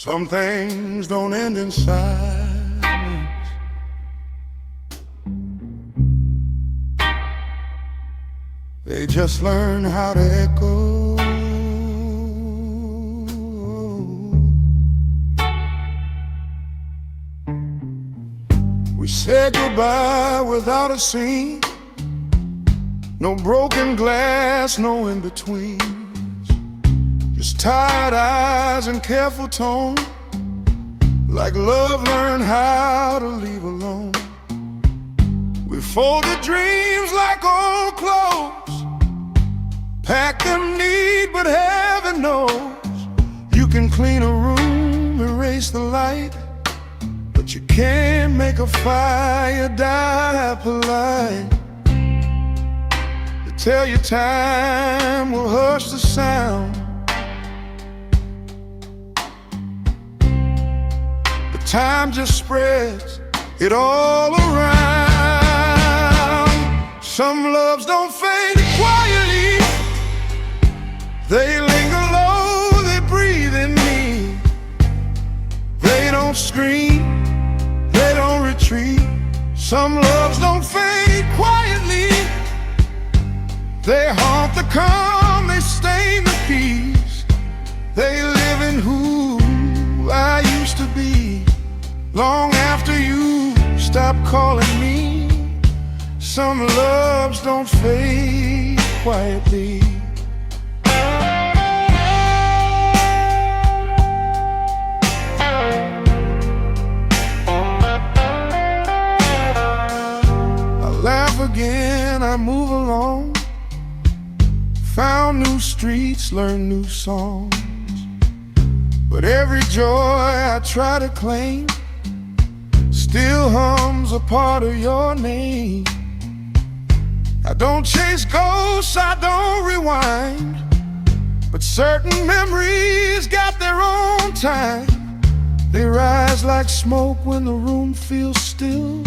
Some things don't end in silence. They just learn how to echo. We said goodbye without a scene. No broken glass, no in-betweens. Just tired eyes and careful tone, like love learned how to leave alone. We folded dreams like old clothes, packed them neat, but heaven knows you can clean a room, erase the light, but you can't make a fire die polite. They tell you time will hush the sound, but time just spreads it all around. Some loves don't fade quietly, they linger low, they breathe in me. They don't scream, they don't retreat. Some loves don't fade quietly, they haunt the calm, they stain the peace. They live in who I used to be, long after you stop calling me. Some loves don't fade quietly. I laugh again, I move along, found new streets, learned new songs, but every joy I try to claim still hums a part of your name. I don't chase ghosts, I don't rewind, but certain memories got their own time. They rise like smoke when the room feels still,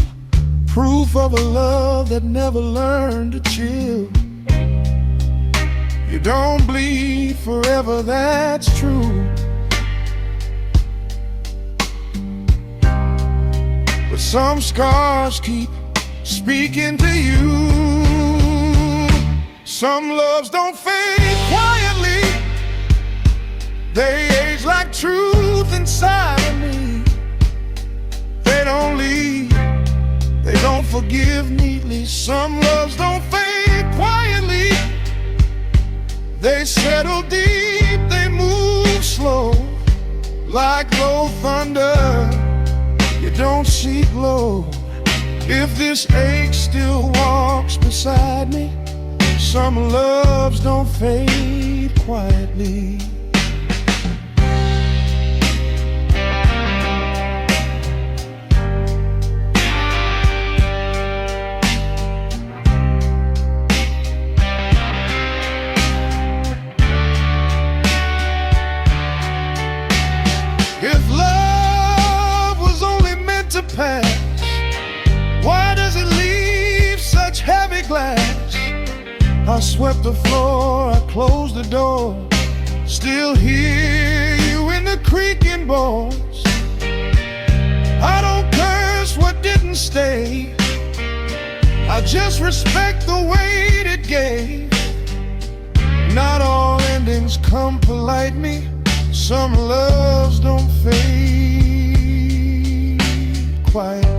proof of a love that never learned to chill. You don't bleed forever, that's true, but some scars keep speaking to you. Some loves don't fade quietly, they age like truth inside of me. They don't leave, they don't forgive neatly. Some loves don't fade quietly, they settle deep, they move slow, like low thunder, you don't seek low. If this ache still walks beside me, some loves don't fade quietly. If love was only meant to pass, why does it leave such heavy glass? I swept the floor, I closed the door, still hear you in the creaking boards. I don't curse what didn't stay, I just respect the weight it gave. Not all endings come polite me, some loves don't fade quietly.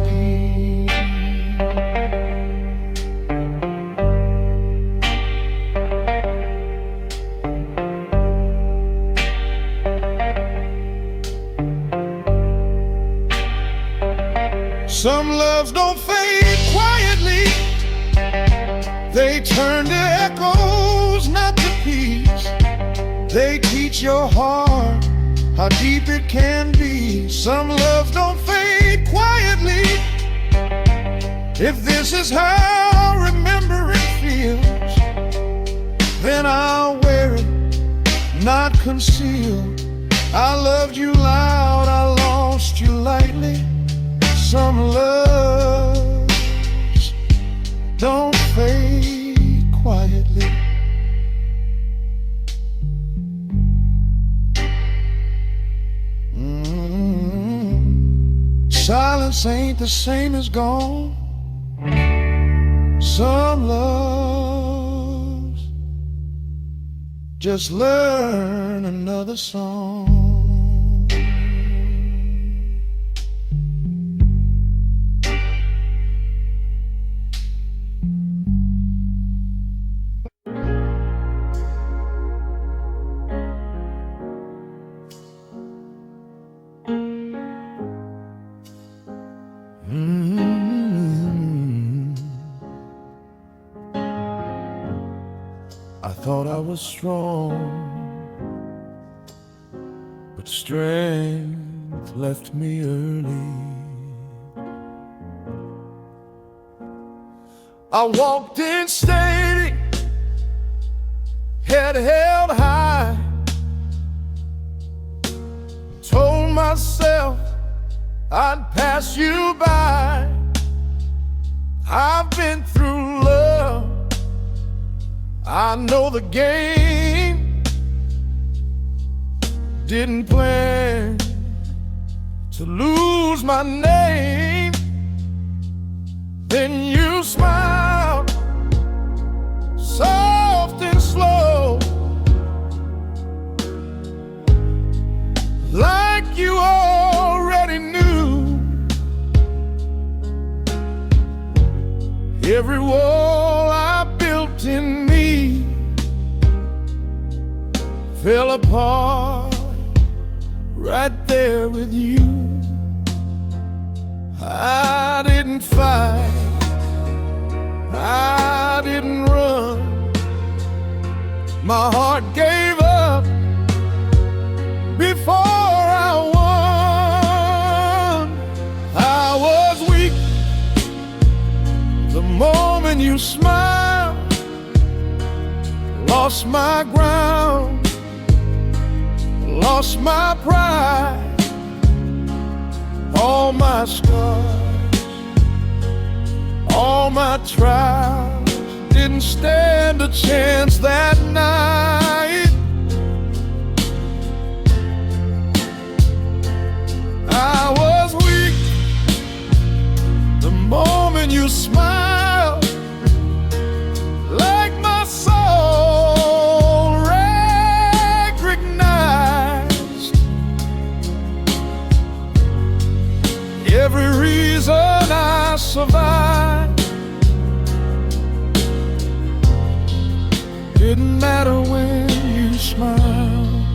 Some loves don't fade quietly, they turn to echoes, not to peace. They teach your heart how deep it can be. Some loves don't fade quietly, if this is how remembering feels, then I'll wear it, not conceal. I loved you loud, I lost you lightly. Some loves don't fade quietly. Mm-hmm. silence ain't the same as gone. Some loves just learn another song. I thought I was strong, but strength left me early. I walked in steady, head held high, told myself I'd pass you by. I've been through love, I know the game. Didn't plan to lose my name. Then you smiled, soft and slow, like you already knew. Every wall I built in me fell apart right there with you. I didn't fight, I didn't run. My heart gave up before I won. I was weak the moment you smiled, lost my ground, lost my pride. All my scars, all my trials didn't stand a chance that night. I was weak the moment you smiled, like my soul recognized every reason I survived. Didn't matter when you smiled.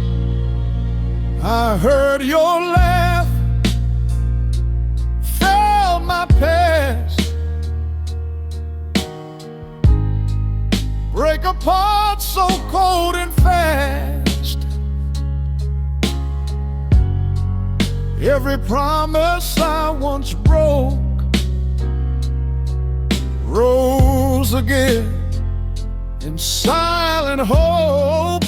I heard your laugh, felt my past break apart so cold and fast. Every promise I once broke rose again in silent hope.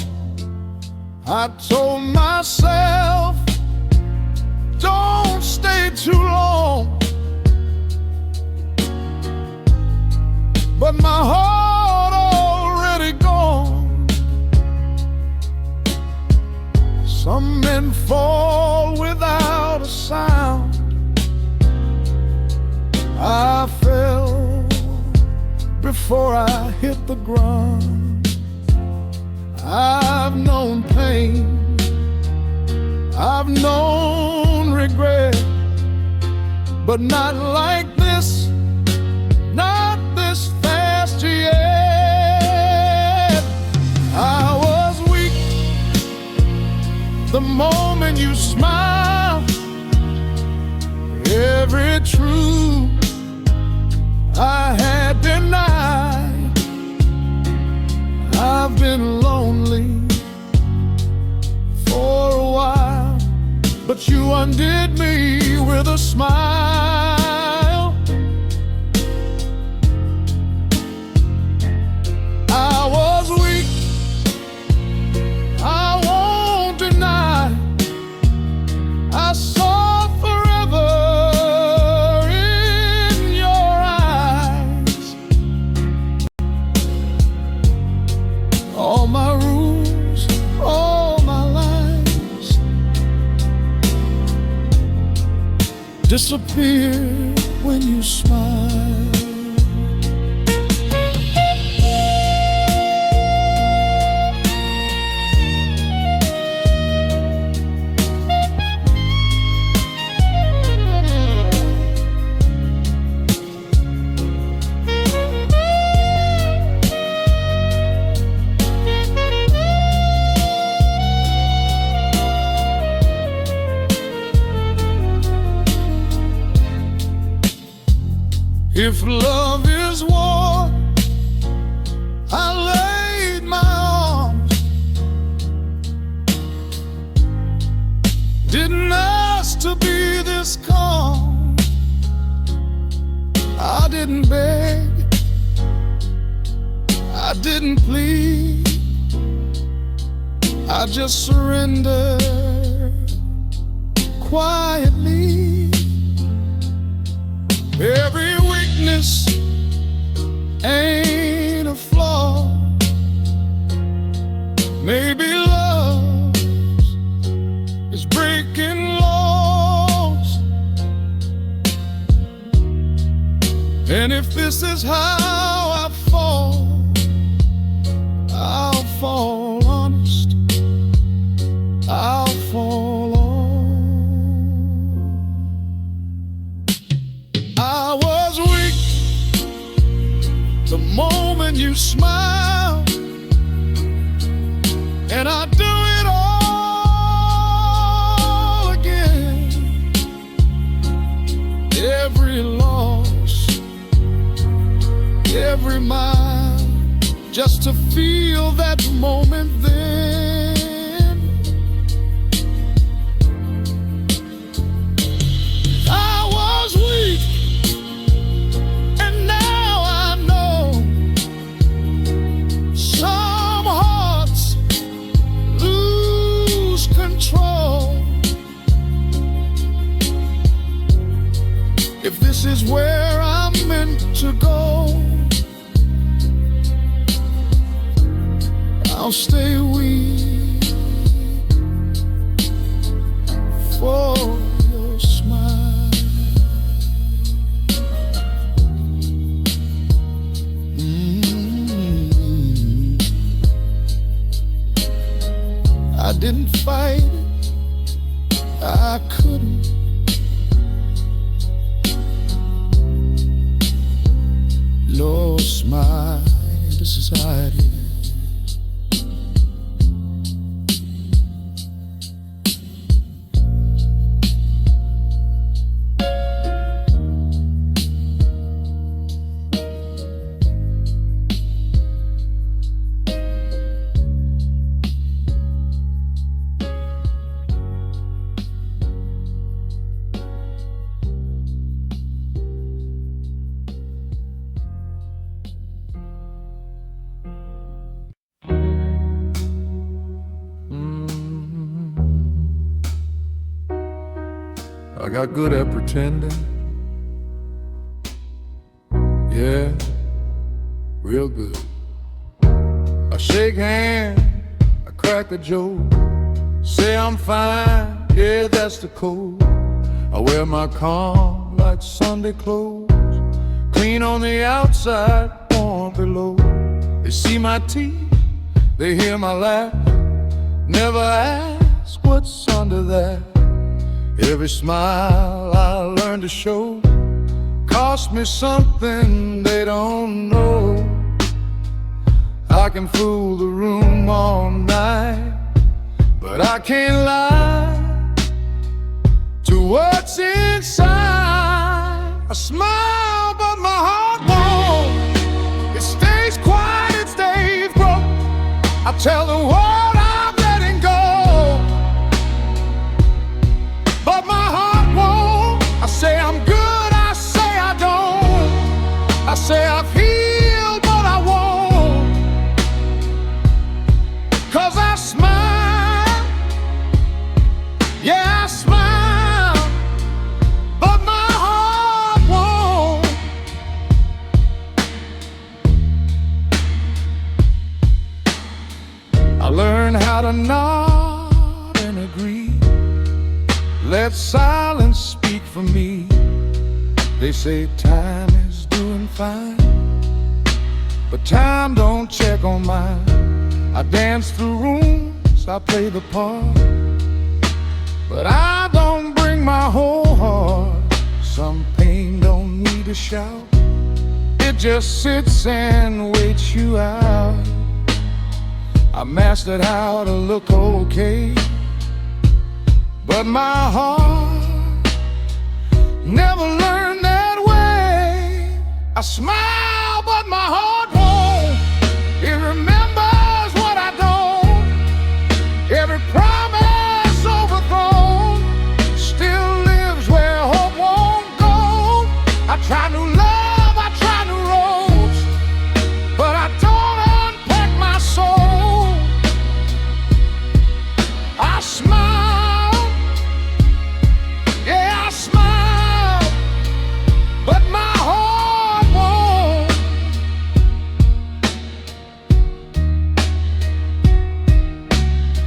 I told myself, don't stay too long, but my heart already gone. Some men fall without a sound. I fell before I hit the ground. I've known pain, I've known regret, but not like this, not this fast yet. I was weak the moment you smiled. Every truth I had denied. I've been lonely for a while, but you undid me with a smile. I was weak, I won't deny. I saw forever in your eyes. All my rules, all my lies disappear when you smile. If love is war, I laid my arms. Didn't ask to be this calm. I didn't beg, I didn't plead, I just surrendered quietly. Every weakness ain't a flaw. Maybe love is breaking laws. And if this is how I fall, I'll fall honest, I'll fall on. I was weak the moment you smiled, and I'd do it all again. Every loss, every mile, just to feel that moment then. I was weak, and now I know some hearts lose control. If this is where I'm meant to go, I'll stay weak for your smile. I didn't fight it, I couldn't. No smile, this is how it is. I got good at pretending, yeah, real good. I shake hands, I crack a joke, say I'm fine, yeah, that's the code. I wear my calm like Sunday clothes, clean on the outside, warm below. They see my teeth, they hear my laugh, never ask what's under that. Every smile I learn to show cost me something they don't know. I can fool the room all night, but I can't lie to what's inside. I smile, but my heart won't. It stays quiet, it stays broke. I tell the world I'm letting go, but my heart won't. I say I'm good, I say I don't. I say I've healed, but I won't. 'Cause I smile, yeah, I smile, but my heart won't. I learned how to nod and agree, let silence speak for me. They say time is doing fine, but time don't check on mine. I dance through rooms, I play the part, but I don't bring my whole heart. Some pain don't need a shout, it just sits and waits you out. I mastered how to look okay, but my heart never learned that way. I smile, but my heart won't. It remembers what I don't. Every promise overthrown still lives where hope won't go. I try to love, I try to rose, but I don't unpack my soul. I smile, yeah, I smile, but my heart won't.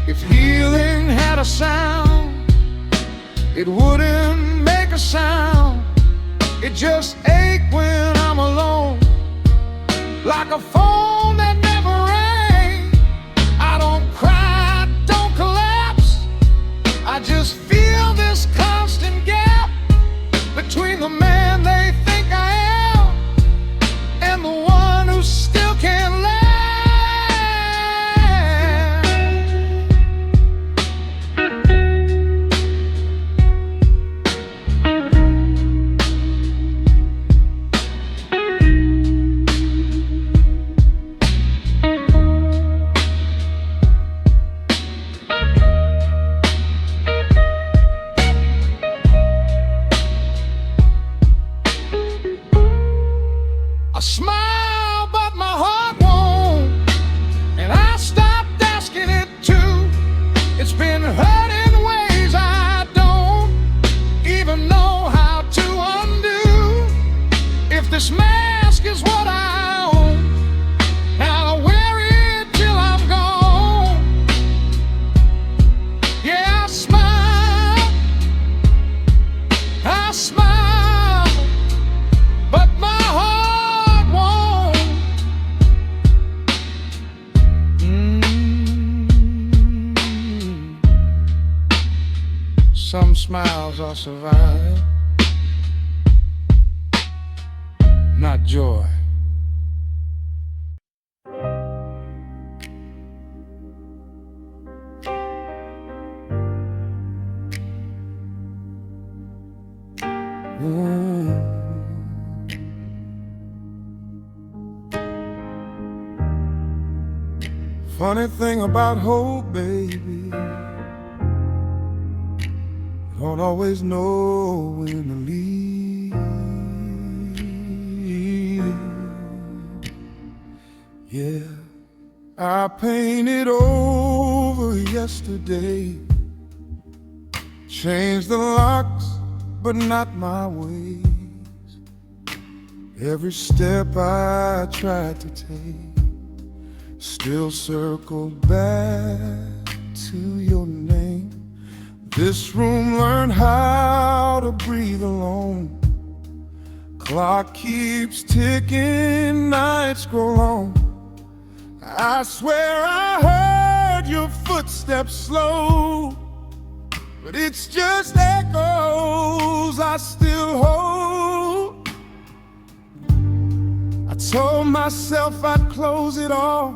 If healing had a sound, it wouldn't make a sound. It just aches when I'm alone, like a phone that never rang. I don't cry, don't collapse, I just feel this constant gap between the man they think I am and the one who still can't laugh. I smile, but my heart won't, and I stopped asking it to. It's been hurt in ways I don't even know how to undo. If this mask is what I own, now I wear it till I'm gone. Yeah, I smile, but my heart won't. Some smiles are survive, not joy. Funny thing about hope, baby, don't always know when to leave. Yeah, I painted over yesterday, changed the locks, but not my ways. Every step I tried to take still circled back to your name. This room learned how to breathe alone. Clock keeps ticking, nights grow long. I swear I heard your footsteps slow, but it's just echoes I still hold. I told myself I'd close it all,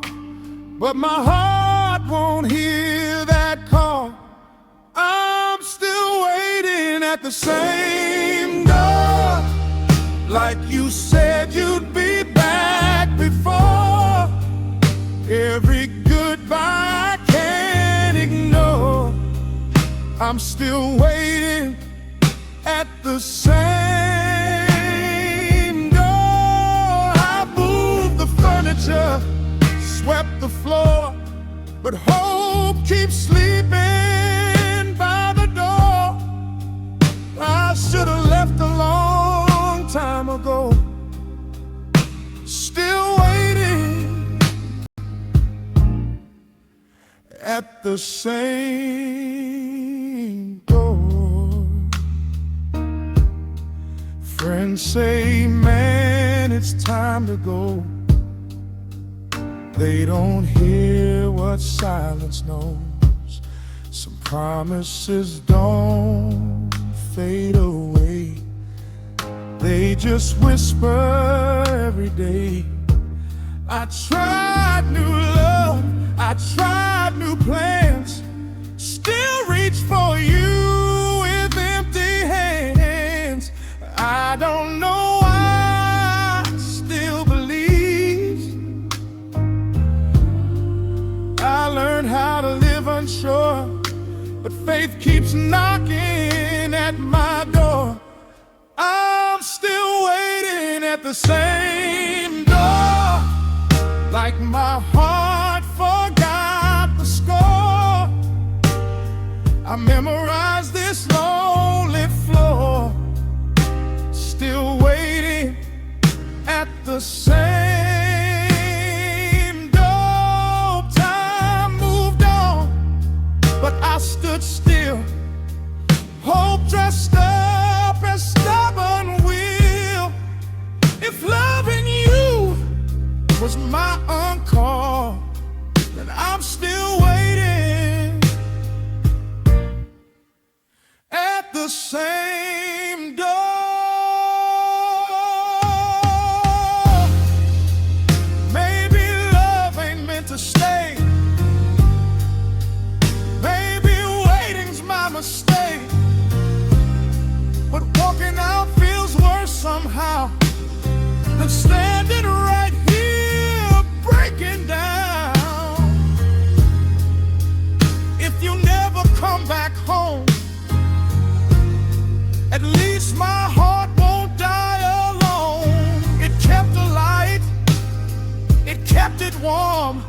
but my heart won't hear that call. I'm still waiting at the same door, like you said you'd be back before. Every goodbye I can't ignore. I'm still waiting at the same door. I moved the furniture, swept the floor, but hope keeps sleeping by the door. I should have left a long time ago. Still waiting at the same door. and say, man, it's time to go. They don't hear what silence knows. Some promises don't fade away. They just whisper every day. I tried new love, I tried new plans, still reach for you with empty hands. I don't know why I still believe. I learned how to live unsure, but faith keeps knocking at my door. I'm still waiting at the same door, like my heart forgot the score. I memorized this lonely floor, still waiting at the same door. Time moved on, but I stood still, hope dressed up as stubborn will. If loving you was my encore, then I'm still waiting at the same door. Maybe love ain't meant to stay. Maybe waiting's my mistake. But walking out feels worse somehow than standing right here breaking down. If you never come back home, at least my heart won't die alone. It kept a light, it kept it warm,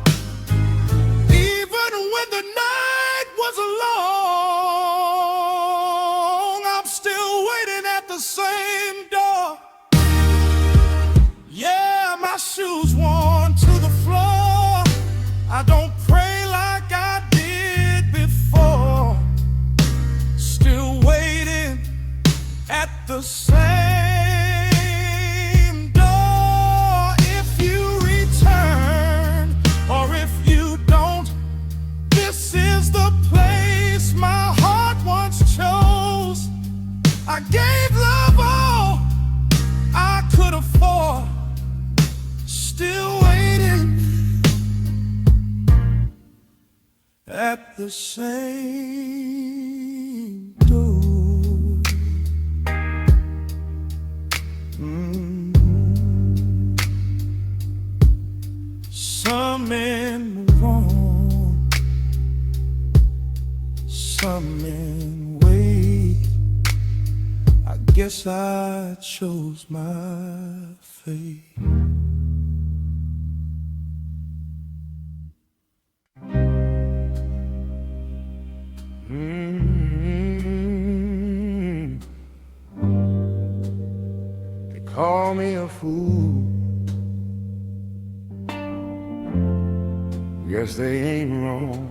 even when the night was long. I'm still waiting at the same door. Yeah, my shoes worn to the floor. I don't pray like I did before. Still waiting at the same door. If you return or if you don't, this is the place my heart once chose. I gave love all I could afford. Still waiting at the same door. Some men move on, some men wait. I guess I chose my fate. They call me a fool. Guess they ain't wrong.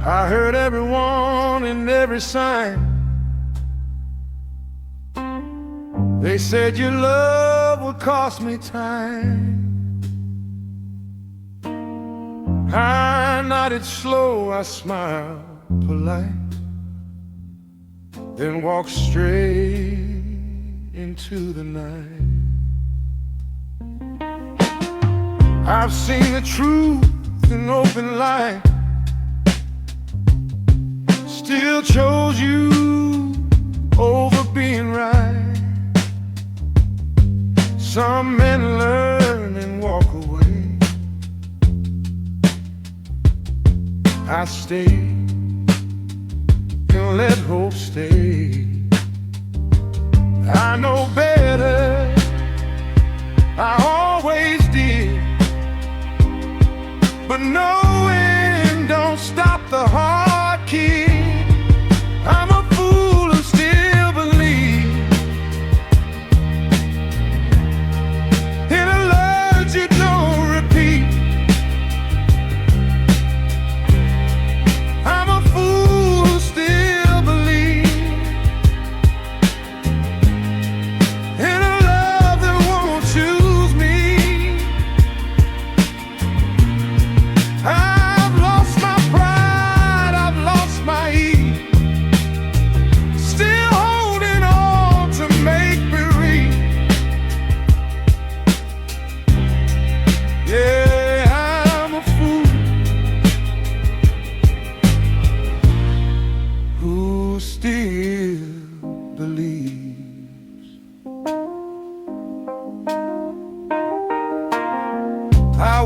I heard everyone and every sign. They said your love would cost me time. I nodded slow, I smiled polite, then walked straight into the night. I've seen the truth in open light, still chose you over being right. Some men learn and walk away. I stay and let hope stay. I know better, I always did, but knowing don't stop the heart, kid. I'm a fool who still believes in a love you don't repeat. I'm a fool who still believes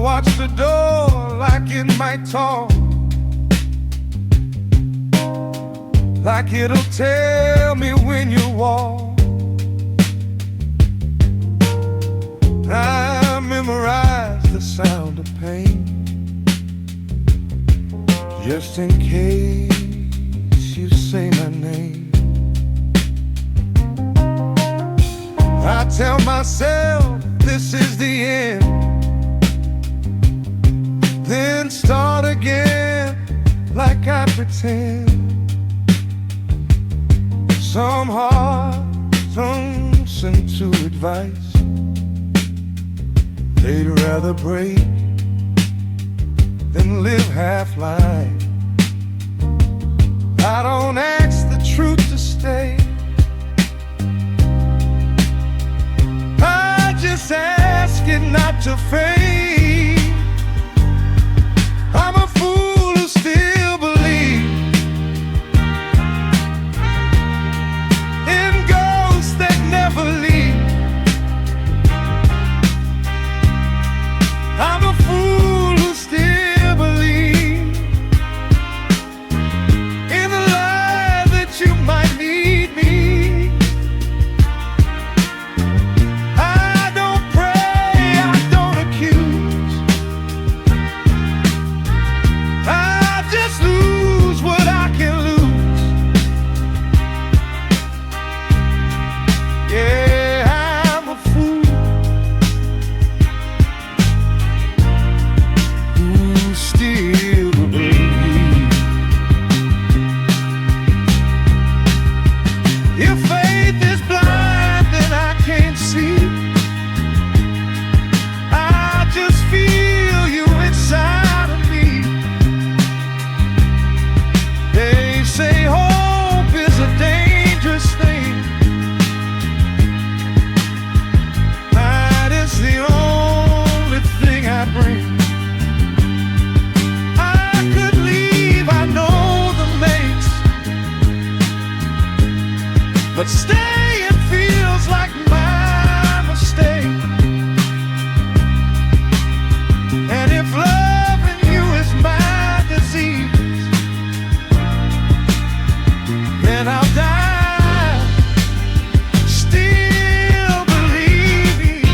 watch the door like it might talk, like it'll tell me when you walk. I memorize the sound of pain, just in case you say my name. I tell myself this is the end, then start again like I pretend. Some hearts don't listen to advice, they'd rather break than live half life. I don't ask the truth to stay, I just ask it not to fade. I'm a fool who still believes in ghosts that never leave. I'm a fool who still believes in the lie that you might need me. I don't pray, I don't accuse, I just lose what I can lose. Yeah, I'm a fool who still believes. If faith is blind, then I can't see. I just feel you inside of me. They say hope is a dangerous thing. That is the only thing I bring. I could leave, I know the makes, but staying feels like my mistake. And if loving you is my disease, then I'll die still believing.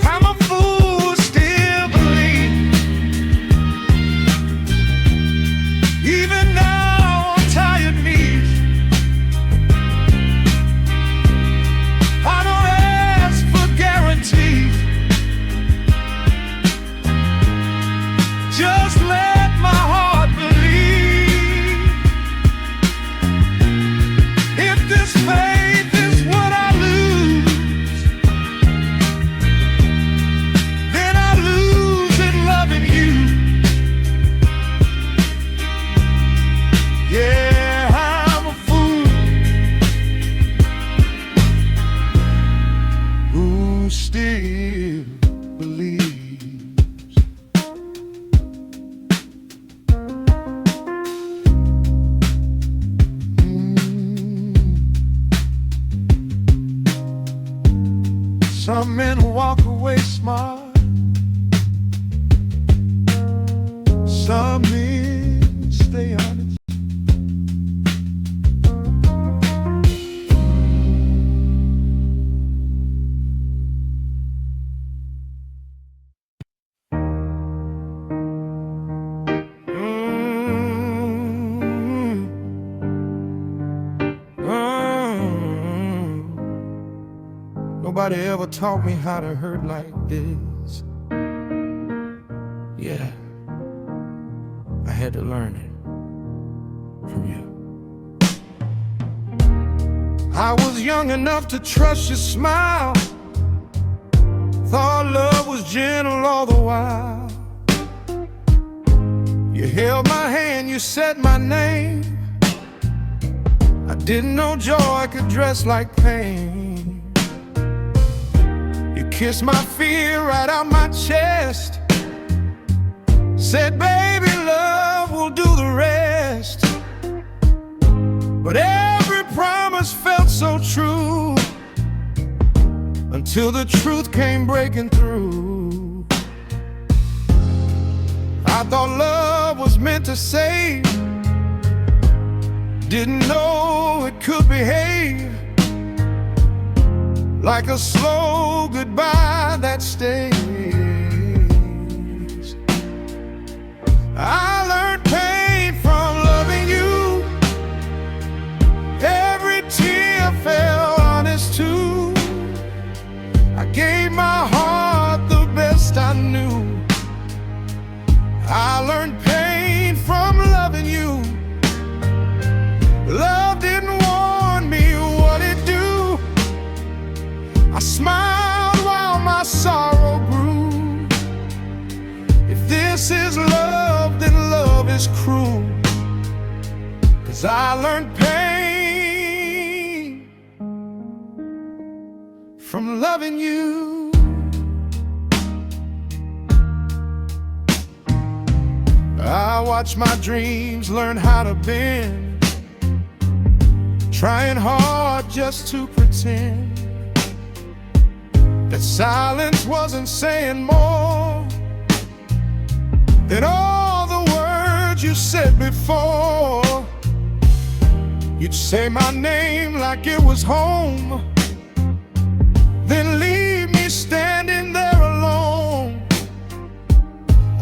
I'm a fool who still believes, even now on tired knees. I don't ask for guarantees, just let my heart believe. If this faith is what I lose, then I lose in loving you. Yeah, I'm a fool who still believes. Some men walk away smart, some men stay honest. Nobody ever taught me how to hurt like this. Yeah, I had to learn it from you. I was young enough to trust your smile, thought love was gentle all the while. You held my hand, you said my name, I didn't know joy could dress like pain. You kissed my fear right out my chest, said, baby, love will do the rest. But every promise felt so true, until the truth came breaking through. I thought love was meant to save, didn't know it could behave like a slow goodbye that stays. I learned pain from loving you. Every tear fell honest too. I gave my heart the best I knew. I learned pain from loving you. Love didn't warn me what it'd do. I smiled while my sorrow grew. If this is love, then love is cruel. 'Cause I learned pain from loving you. I watched my dreams learn how to bend, trying hard just to pretend that silence wasn't saying more than all the words you said before. You'd say my name like it was home, then leave me standing there alone.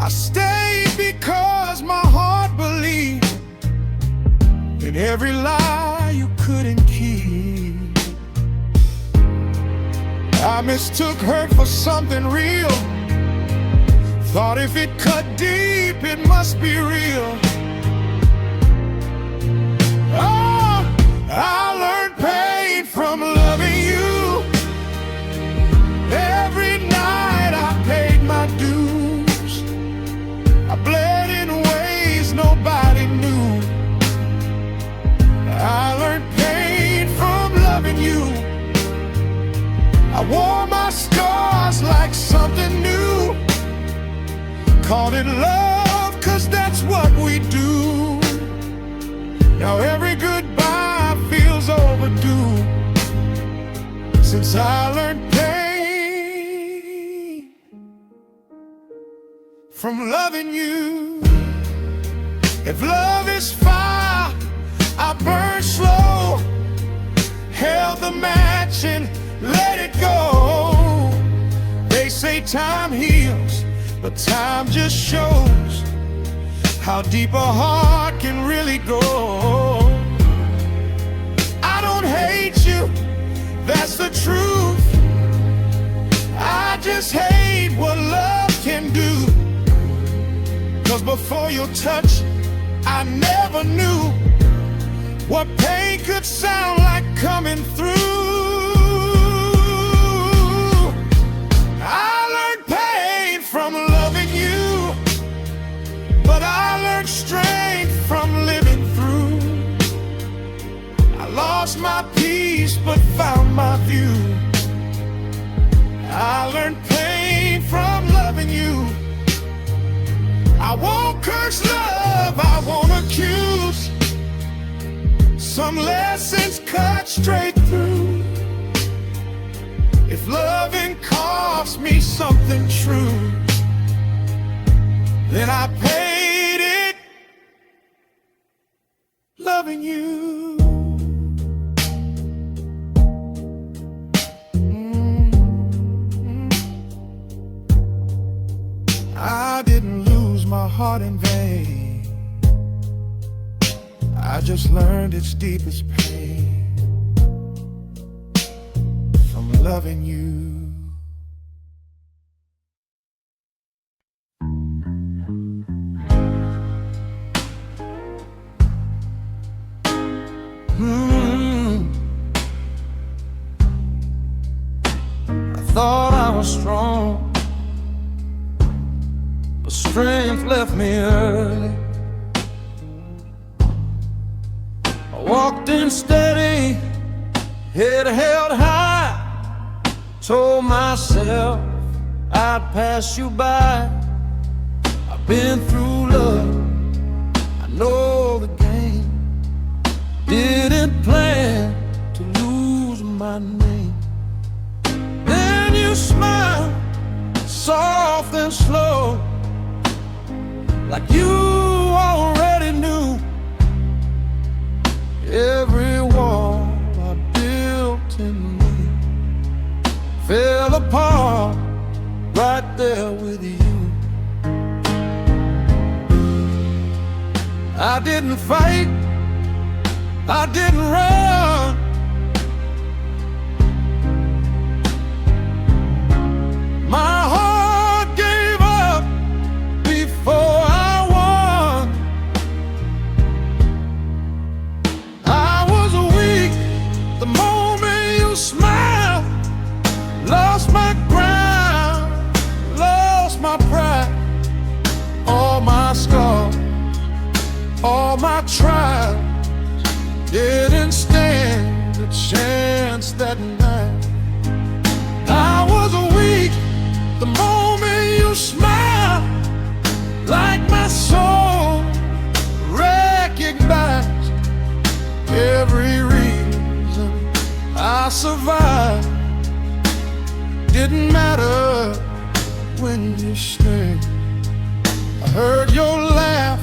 I stayed because my heart believed in every lie you couldn't keep. I mistook hurt for something real, thought if it cut deep it must be real. Oh, I learned pain from loving you. Every night I paid my dues. I bled in ways nobody knew. I learned pain from loving you. I wore my scars like something new, called it love 'cause that's what we do. Now every goodbye feels overdue, since I learned pain from loving you. If love is fire, I burn slow, held the match and let it go. They say time heals, but time just shows how deep a heart can really go. I don't hate you, that's the truth. I just hate what love can do. 'Cause before your touch, I never knew what pain could sound like coming through. I learned pain from loving you, but I learned strength from living through. I lost my peace but found my view. I learned pain from loving you. I won't curse love, I won't accuse. Some lessons cut straight through. If loving cost me something true, then I paid it loving you. I didn't lose my heart in vain. I just learned its deepest pain from loving you. I thought I was strong, but strength left me early. I Walked in steady, head held high. Told myself I'd pass you by. I've been through love, I know the game. Didn't plan to lose my name. Then you smile, soft and slow, like you already knew. Every wall I built in me fell apart right there with you. I didn't fight, I didn't run. My heart gave up before I won. I was weak the moment you smiled. Lost my ground, lost my pride. All my scars, all my trials didn't stand a chance that night. I was weak the moment you smiled, like my soul recognized every reason I survived. Didn't matter when you stayed. I heard your laugh,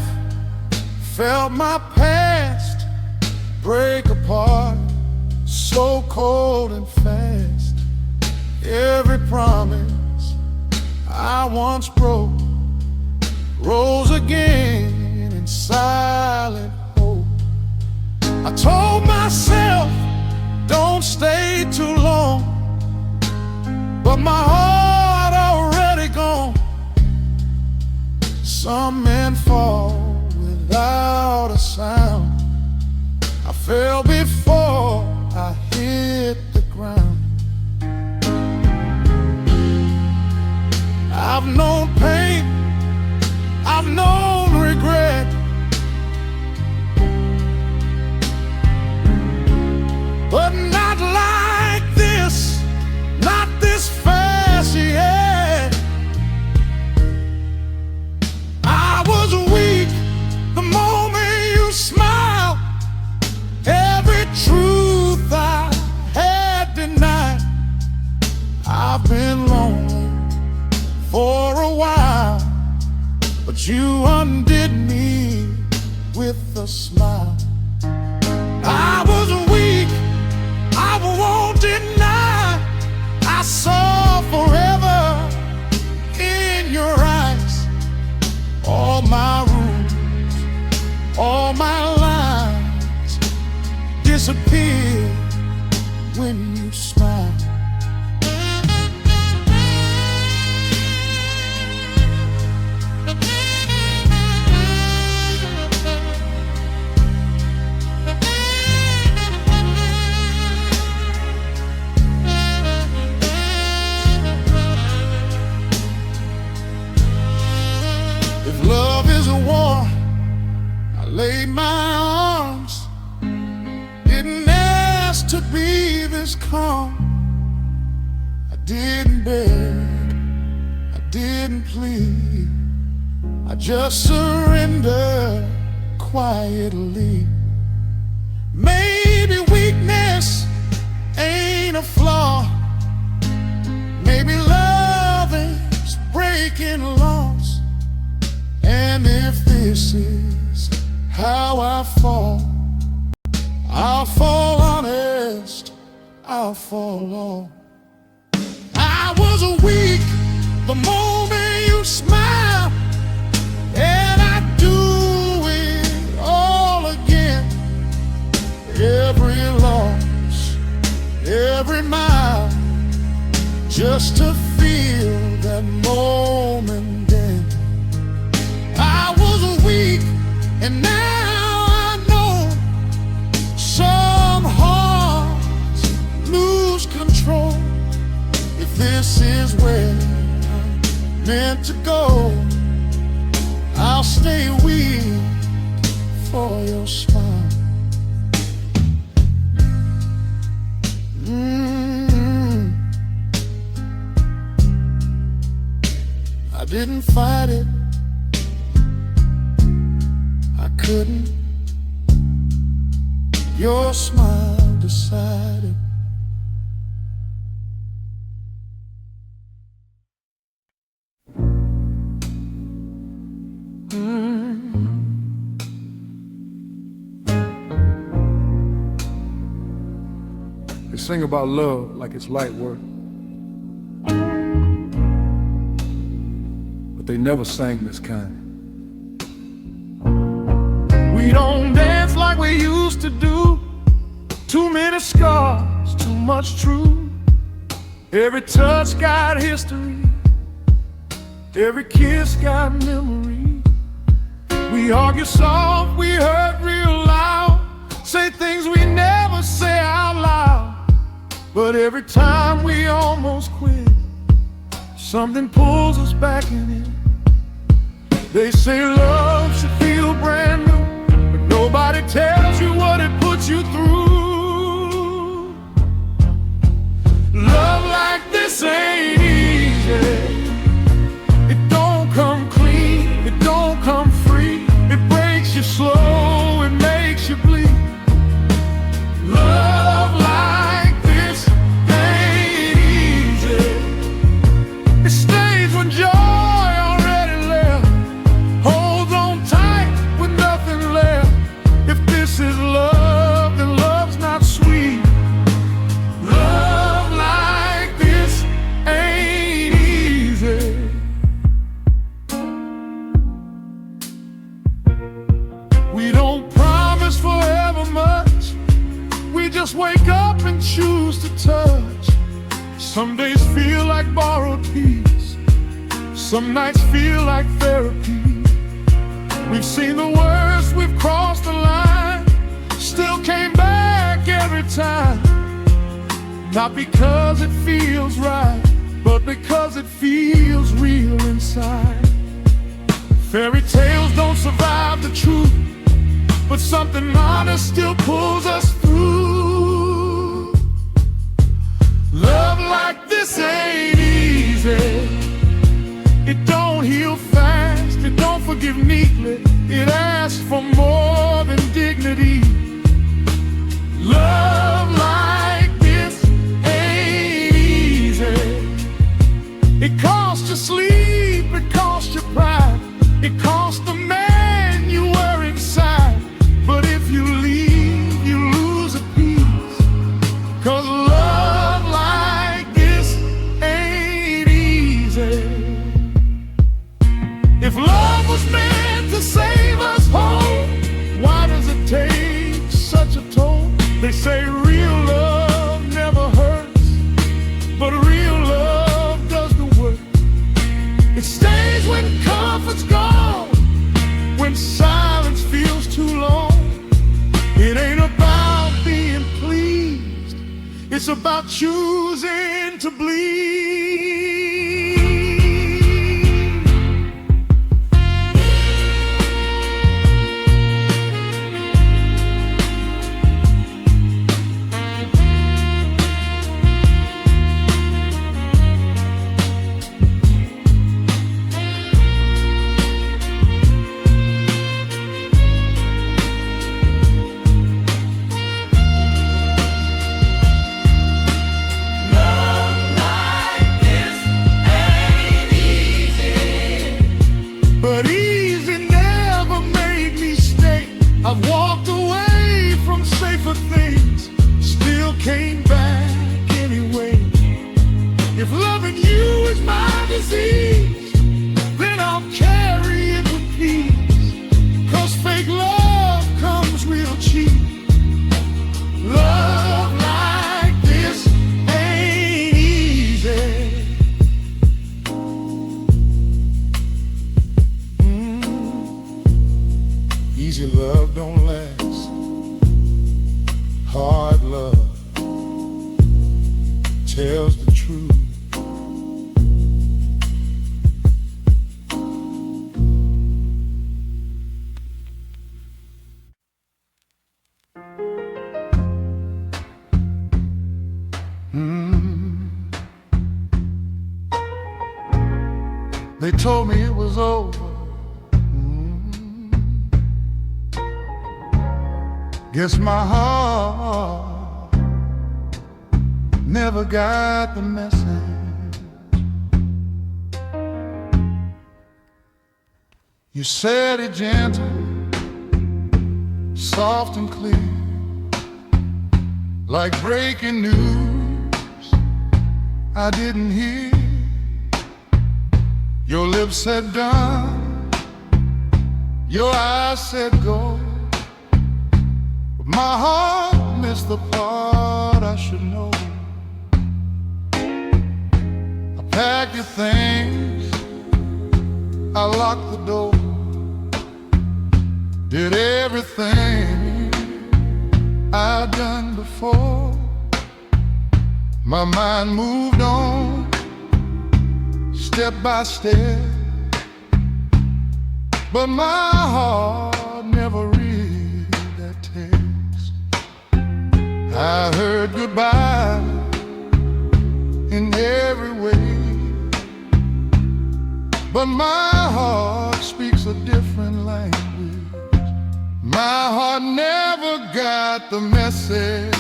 felt my past break apart, so cold and fast. Every promise I once broke rose again in silent hope. I told myself, don't stay too long, but my heart already gone. Some men fall without a sound. I fell before I hit the ground. I've known pain, I've known regret, but not like this, not this fast yet. I was weak the moment you smiled. Every truth I had denied. I've been lonely for a while, but you undid me with a smile. I was weak, I won't deny. I saw forever in your eyes. All my rules, all my lines disappear when you smile. If love is a war, I laid my arms. Didn't ask to be this calm. I didn't beg, I didn't plead. I just surrendered quietly. Maybe weakness ain't a flaw. Maybe love is breaking laws. And if this is how I fall, I'll fall honest, I'll fall on. I was weak the moment you smiled, and I do it all again. Every loss, every mile, just to feel that moment then. I was weak, and now I know some hearts lose control. If this is where I'm meant to go, I'll stay weak for your smile. didn't fight it. I couldn't. Your smile decided. They sing about love like it's light work, but they never sang this kind. We don't dance like we used to do. Too many scars, too much truth. Every touch got history, every kiss got memory. We argue soft, we hurt real loud, say things we never say out loud. But every time we almost quit, something pulls us back in it. They say love should feel brand new, but nobody tells you what it puts you through. Love like this ain't easy. It don't come clean, it don't come free. It breaks you slow, it makes you bleed. Love like this ain't easy. It stays when joy already left, holds on tight with nothing left. If this is love, then love's not sweet. Love like this ain't easy. We don't promise forever much, we just wake up and choose to touch. Some days feel like borrowed peace, some nights feel like therapy. We've seen the worst, we've crossed the line, still came back every time. Not because it feels right, but because it feels real inside. Fairy tales don't survive the truth, but something honest still pulls us through. Love like this ain't easy. It don't heal fast, it don't forgive neatly. It asks for more than dignity. Love like this ain't easy. It costs you sleep, it costs you pride, it costs the man you were inside. But if you leave, you lose a piece. 'Cause love like this ain't easy. If love was meant to save us whole, why does it take such a toll? They say real love never hurts, but real love does the work. It stays when comfort's gone, when silence feels too long. It ain't about being pleased, it's about choosing to bleed. I've walked away from safer things, still came back anyway. If loving you is my disease, then I'll carry it with peace. 'Cause fake love comes real cheap. Love like this ain't easy. Easy love don't last. Hard love tells the truth. They told me it was over. Guess my heart never got the message. You said it gentle, soft and clear, like breaking news I didn't hear. Your lips said done, your eyes said go, but my heart missed the part I should know. I packed your things, I locked the door, did everything I'd done before. My mind moved on, step by step, but my heart never read that text. I heard goodbye in every way, but my heart speaks a different language. My heart never got the message.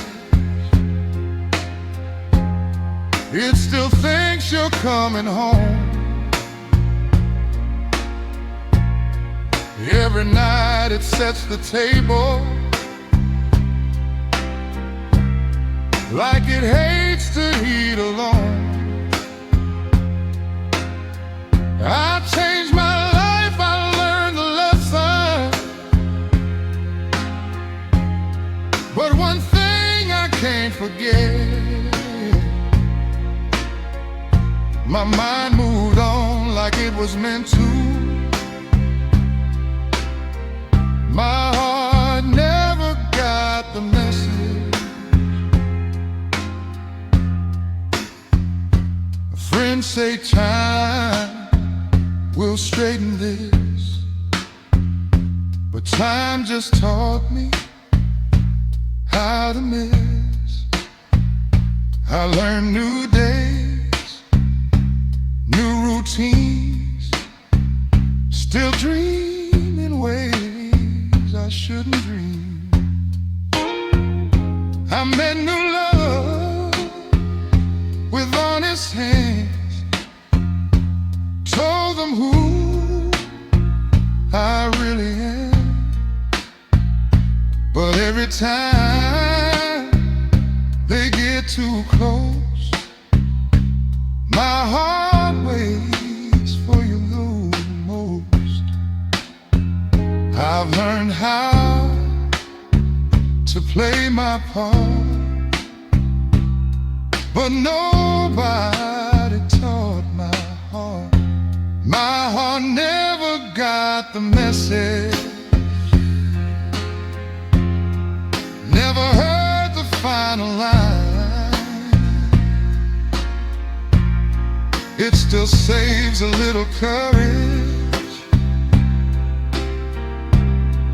It still thinks you're coming home. Every night it sets the table, like it hates to eat alone. I changed my life, I learned the lesson, but one thing I can't forget. My mind moved on like it was meant to. My heart never got the message. Friends say time will straighten this, but time just taught me how to miss. I learned new days, new routines, still dream in ways I shouldn't dream. I met new love with honest hands, told them who I really am, but every time they get too close, my heart waits for you the most. I've learned how to play my part, but nobody taught my heart. My heart never got the message, never heard the final line. It still saves a little courage,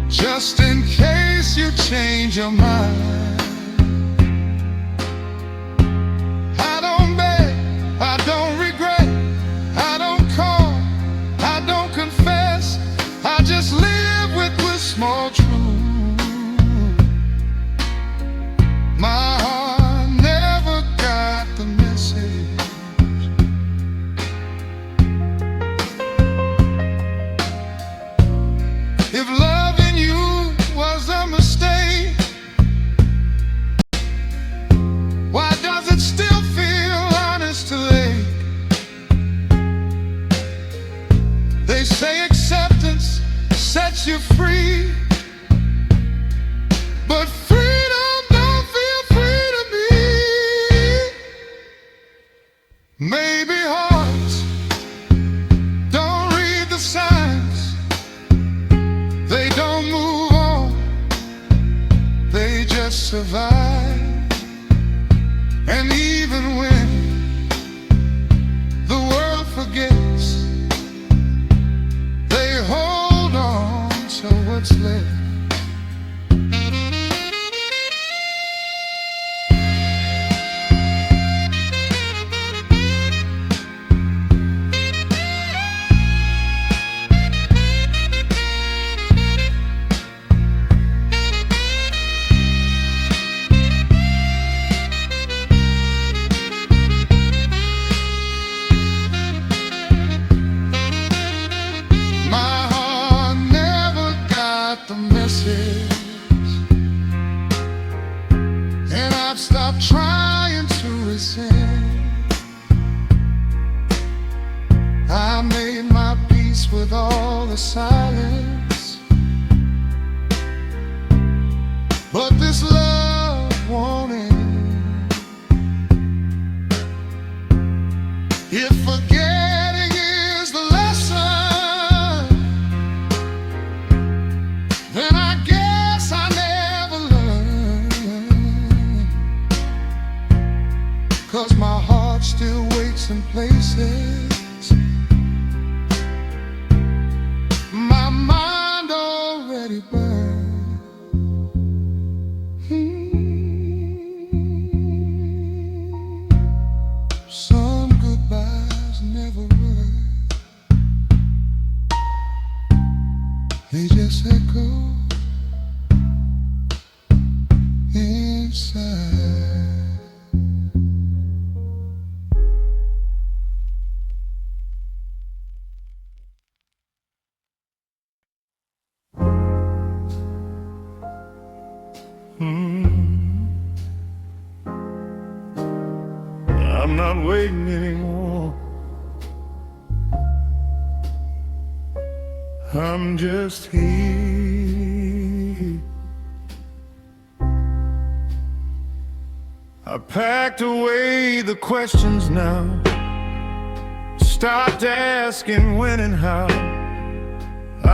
just in case you change your mind. I don't beg, I don't regret, I don't call, I don't confess, I just live with small truth. My heart never got the message. If loving you was a mistake, why does it still feel honest to late? They say acceptance sets you free, but freedom don't feel free to me. Maybe hearts don't read the signs, they don't move on, they just survive. And even when the world forgets, they hold on to what's left. but this love won't end. If forgetting is the lesson, then I guess I never learned. 'Cause my heart still waits in places my mind already burned. Some goodbyes never heard, they just echo inside. I'm not waiting anymore. I'm just here. I packed away the questions now, stopped asking when and how.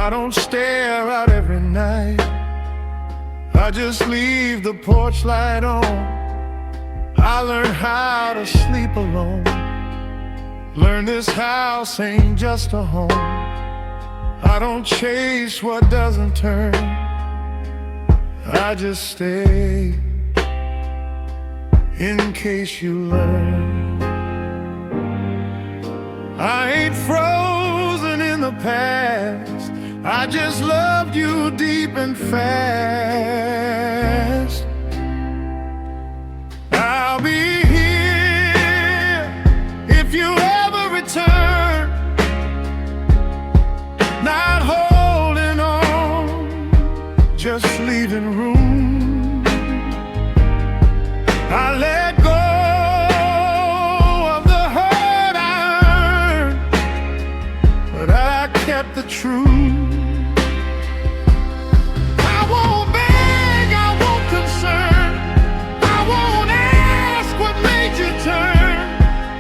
I don't stare out every night, I just leave the porch light on. I learned how to sleep alone, learn this house ain't just a home. I don't chase what doesn't turn, I just stay in case you learn. I ain't frozen in the past, I just loved you deep and fast. I'll be here if you ever return, not holding on, just leaving room. I let go of the hurt I earned, but I kept the truth. I won't beg, I won't concern, I won't ask what made you turn.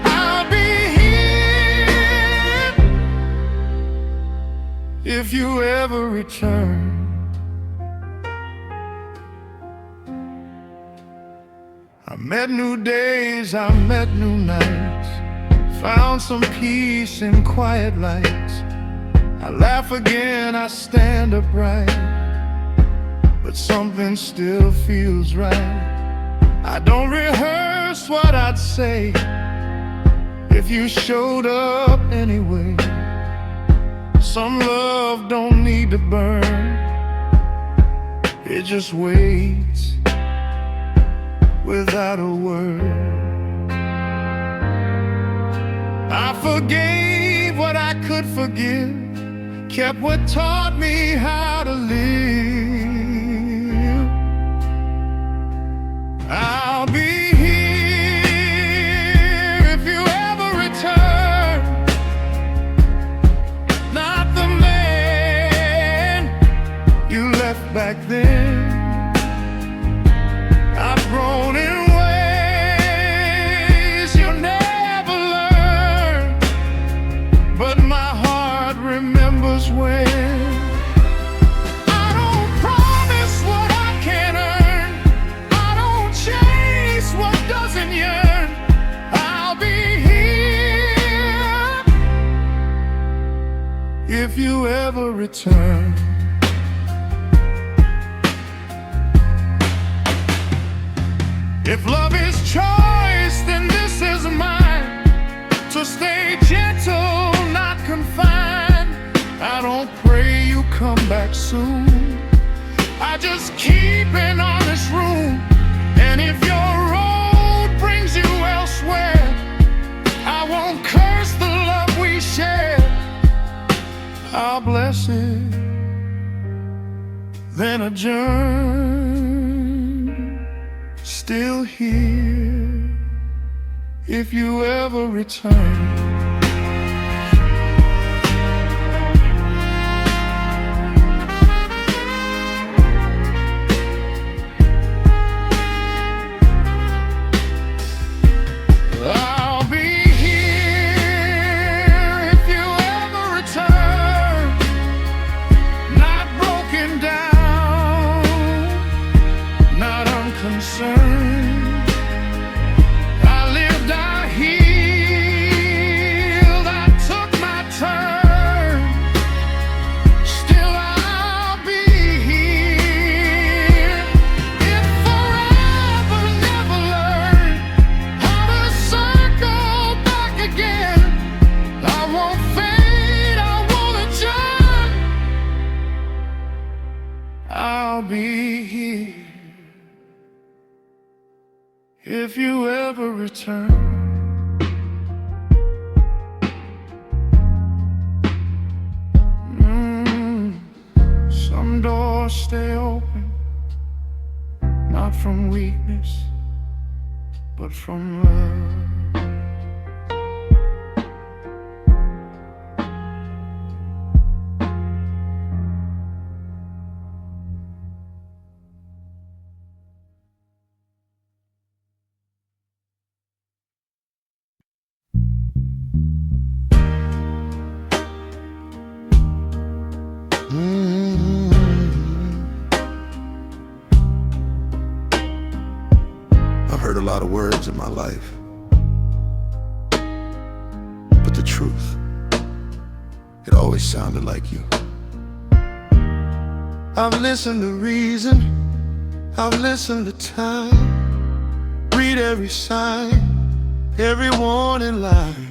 I'll be here if you ever return. I met new days, I met new nights, found some peace in quiet lights. I laugh again, I stand upright, but something still feels right. I don't rehearse what I'd say if you showed up anyway. Some love don't need to burn, it just waits without a word. I forgave what I could forgive, kept what taught me how to live. I'll be here if you ever return, not the man you left back then. I've grown in ways you'll never learn, but my heart remembers when. I don't promise what I can't earn, I don't chase what doesn't yearn. I'll be here if you ever return. If love is choice, then this is mine, to stay gentle, not confined. I don't pray you come back soon, I just keep an honest room. And if your road brings you elsewhere, I won't curse the love we share. I'll bless it, then adjourn. Still here if you ever return. concerned. I lived, I healed, I took my turn. Still I'll be here. If forever never learn how to circle back again, I won't fade, I won't adjourn. I'll be here if you ever return. Some doors stay open, not from weakness, but from love. I've heard a lot of words in my life, but the truth, it always sounded like you. I've listened to reason, I've listened to time, read every sign, every warning line.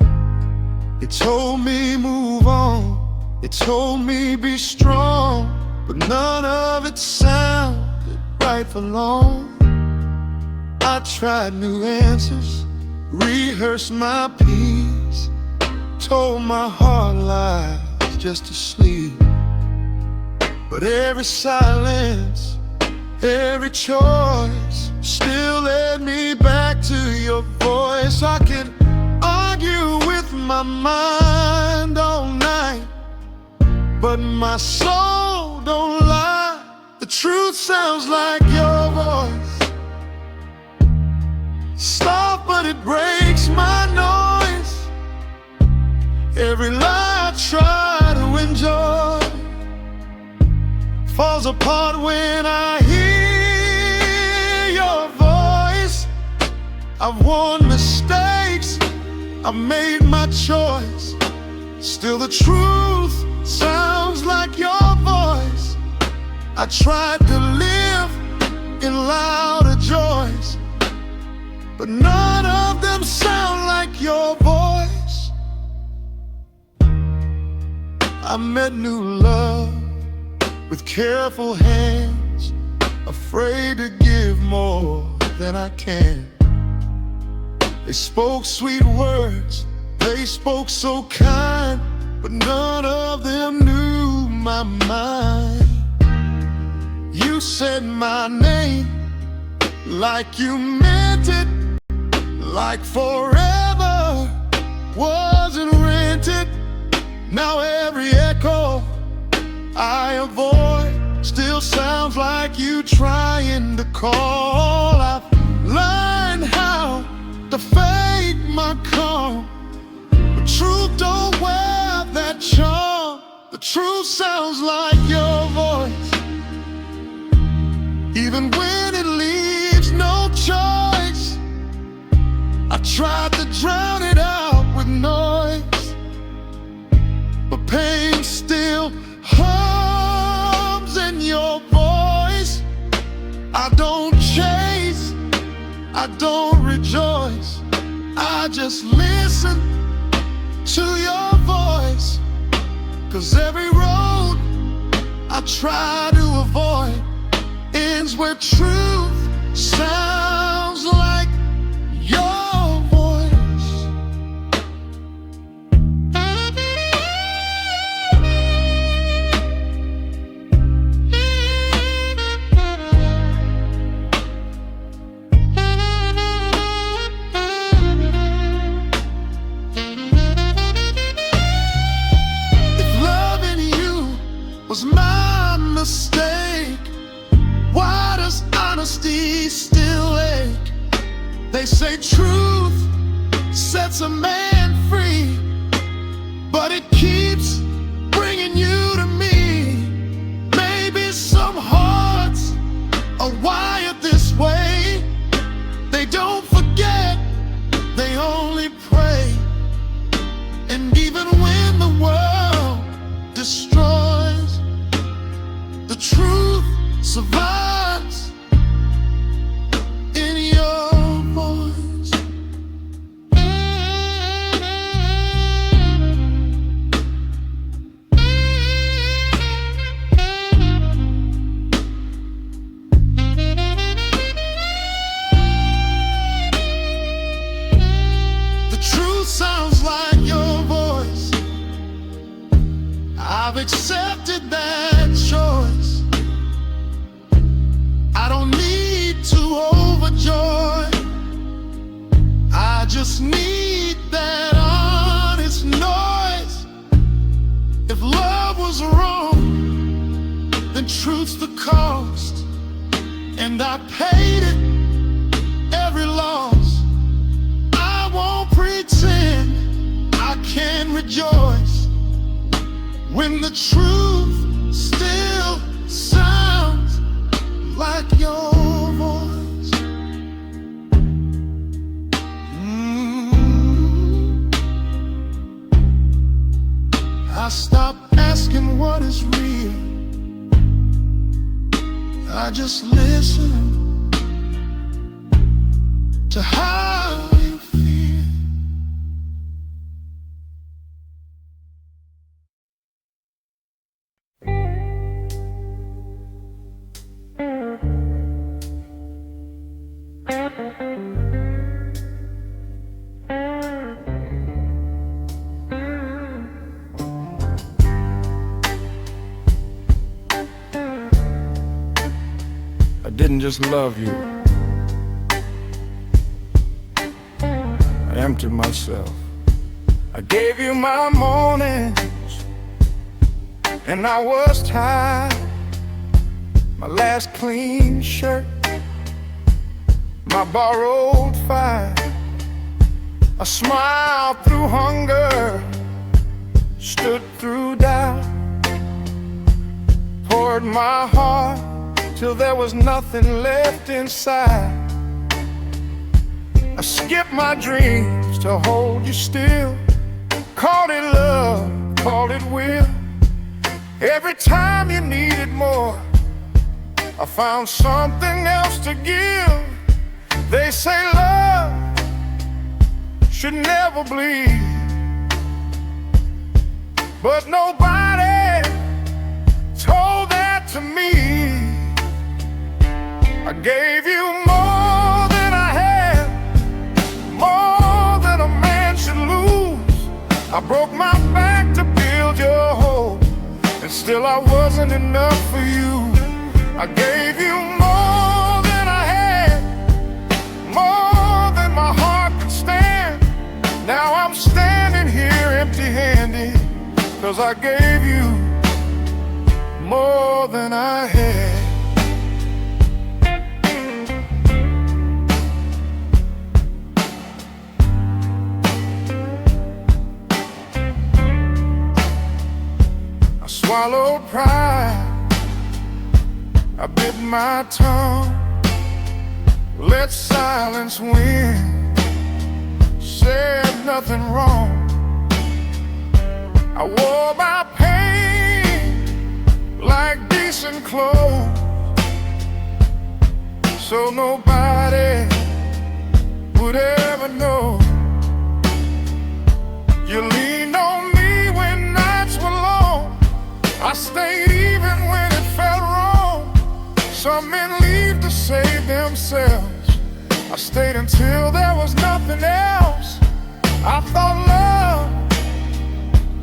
It told me move on, it told me be strong, but none of it sounded right for long. I tried new answers, rehearsed my piece, told my heart lies just to sleep. But every silence, every choice still led me back to your voice. I can argue with my mind all night, but my soul don't lie. The truth sounds like your voice. Stop, but it breaks my noise. Every lie I try to enjoy falls apart when I hear your voice. I've worn mistakes, I've made my choice. Still the truth sounds like your voice. I tried to live in louder joys, but none of them sound like your voice. I met new love with careful hands, afraid to give more than I can. They spoke sweet words, they spoke so kind, but none of them knew my mind. You said my name like you meant it, like forever wasn't rented. Now every echo I avoid still sounds like you trying to call. I've learned how to fake my calm, but truth don't wear that charm. The truth sounds like your voice, even when it leaves no choice. I tried to drown it out with noise, but pain still hums in your voice. I don't chase, I don't rejoice, I just listen to your voice. 'Cause every road I try to avoid ends where truth sounds like your voice. If loving you was my mistake, why does honesty still ache? They say truth sets a man free, but it keeps bringing you to me. Maybe some hearts are wired this way. survives in your voice. The truth sounds like your voice. I've accepted that choice. I don't need to overjoy. I just need that honest noise. If love was wrong, then truth's the cost, and I paid it, every loss. I won't pretend I can rejoice when the truth still sounds like your voice. I stopped asking what is real. I just listen to how you feel. I didn't just love you, I emptied myself. I gave you my mornings, and I was tired. My last clean shirt, my borrowed fire, I smiled through hunger, stood through doubt, poured my heart till there was nothing left inside. I skipped my dreams to hold you still. Called it love, called it will. Every time you needed more, I found something else to give. They say love should never bleed, but nobody told that to me. I gave you more than I had, more than a man should lose. I broke my back to build your hope, and still I wasn't enough for you. I gave you more than I had, more than my heart could stand. Now I'm standing here empty-handed, 'cause I gave you more than I had. Swallowed pride, I bit my tongue, let silence win, said nothing wrong. I wore my pain like decent clothes, so nobody would ever know. You leaned on me when nights were long, I stayed even when it felt wrong. Some men leave to save themselves, I stayed until there was nothing else. I thought love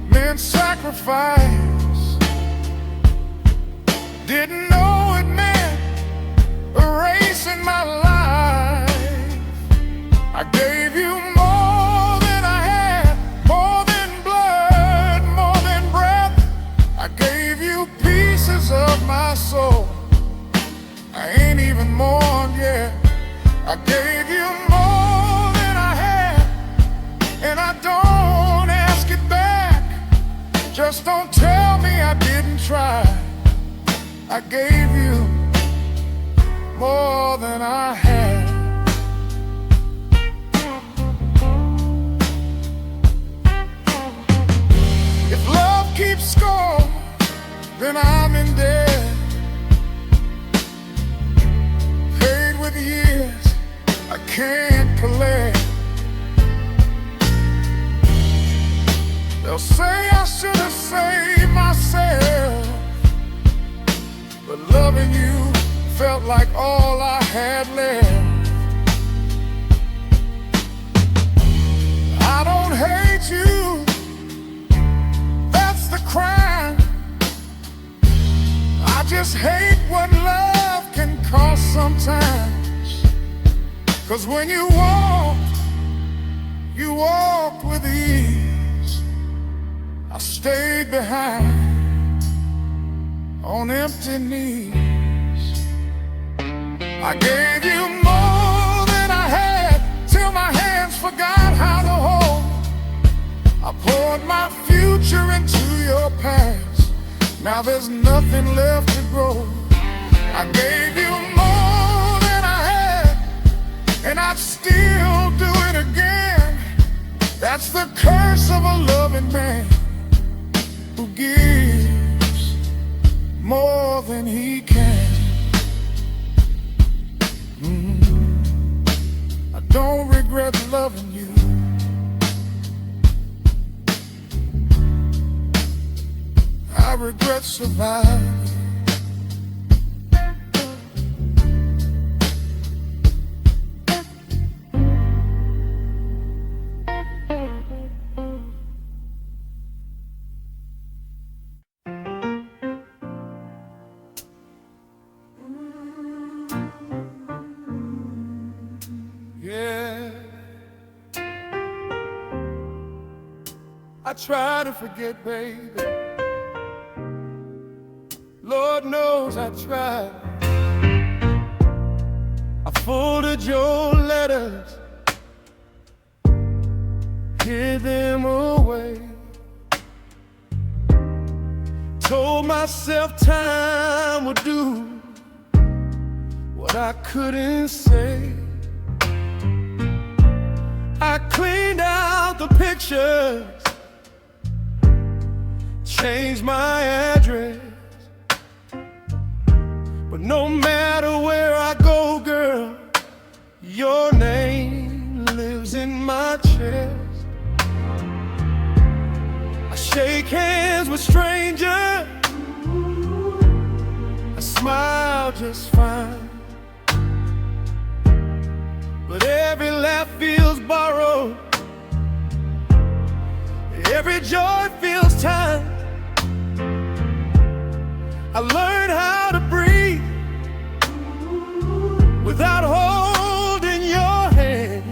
meant sacrifice, didn't know it meant erasing my life. I gave you more than I had, more than blood, more than breath. I gave you pieces of my soul, I ain't even mourned yet. I gave you more than I had, and I don't ask it back. Just don't tell me I didn't try. I gave you more than I had. If love keeps score, then I'm in debt. can't collect. They'll say I should have saved myself, but loving you felt like all I had left. I don't hate you, that's the crime. I just hate what love can cost sometimes. 'Cause when you walk with ease. I stayed behind on empty knees. I gave you more than I had till my hands forgot how to hold. I poured my future into your past. Now there's nothing left to grow. I gave you more than I had, and I'd still do it again. That's the curse of a loving man who gives more than he can. I don't regret loving you. I regret surviving. Yeah, I try to forget, baby. Lord knows I tried. I folded your letters, hid them away. Told myself time would do what I couldn't say. I cleaned out the pictures, changed my address. But no matter where I go, girl, your name lives in my chest. I shake hands with strangers, I smile just fine. But every laugh feels borrowed, every joy feels timed. I learned how to breathe without holding your hand.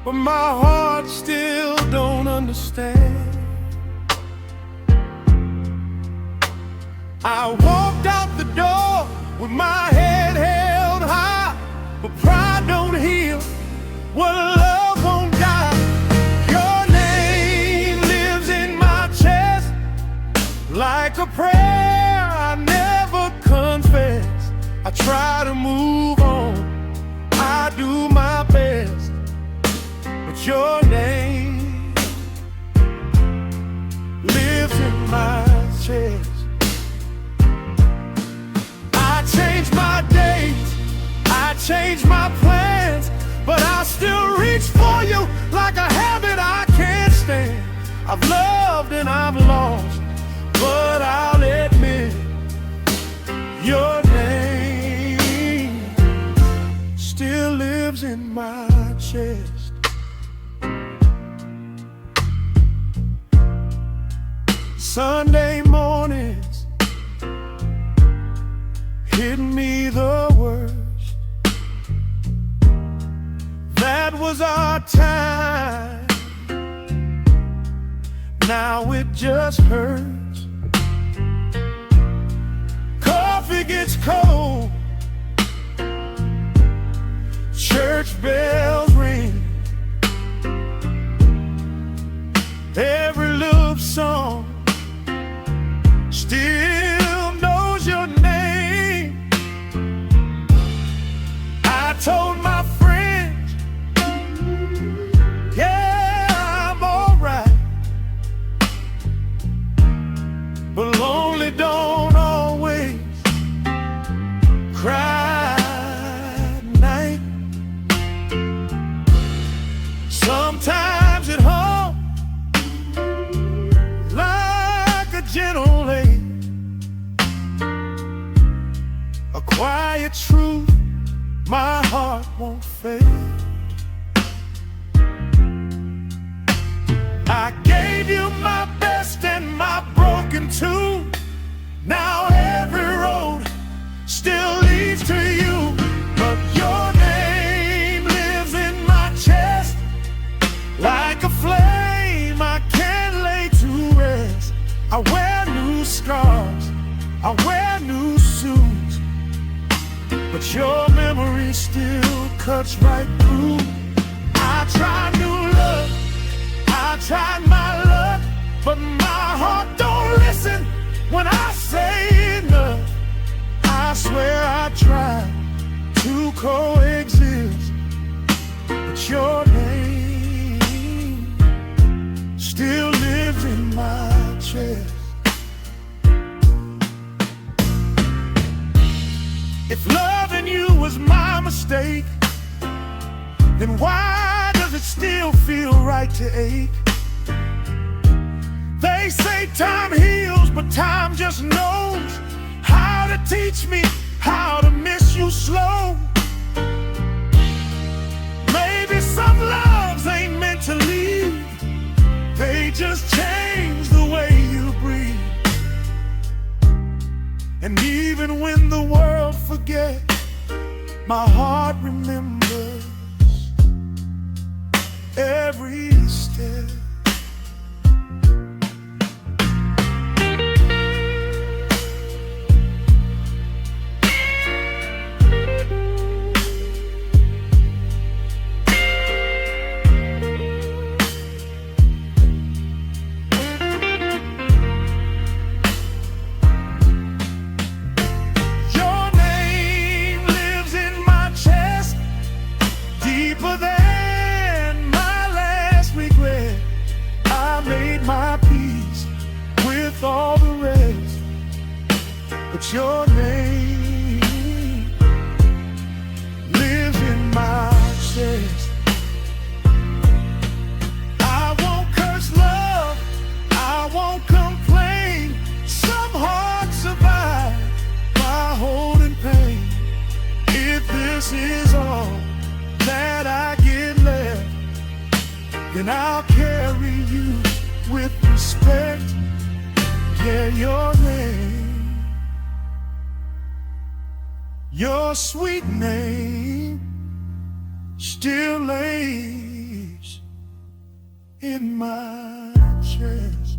But my heart still don't understand. I walked out the door with my head held high, but pride don't heal what love won't die. Your name lives in my chest like a prayer I never confess. I try to move on, I do my best, but your name lives in my chest. I changed my days, I changed my plans, but I still reach for you like a habit I can't stand. I've loved and I've lost, but I'll admit your name still lives in my chest. Sunday morning, my heart won't fade. I gave you my best and my broken tune. Now every road still leads to you, but your name lives in my chest like a flame I can't lay to rest. I wear new scars, I wear new suits, but your memory still cuts right through. I tried new love, I tried my luck, but my heart don't listen when I say enough. I swear I tried to coexist, but your name still lives in my chest. If loving you was my mistake, then why does it still feel right to ache? They say time heals, but time just knows how to teach me how to miss you slow. Maybe some loves ain't meant to leave, they just change the way you breathe. And even when the world forgets, my heart remembers every step. Deeper than my last regret, I made my peace with all the rest, but your name lives in my chest. I won't curse love, I won't complain. Some hearts survive by holding pain. If this is all that I get left, then I'll carry you with respect. Yeah, your name, your sweet name still lays in my chest.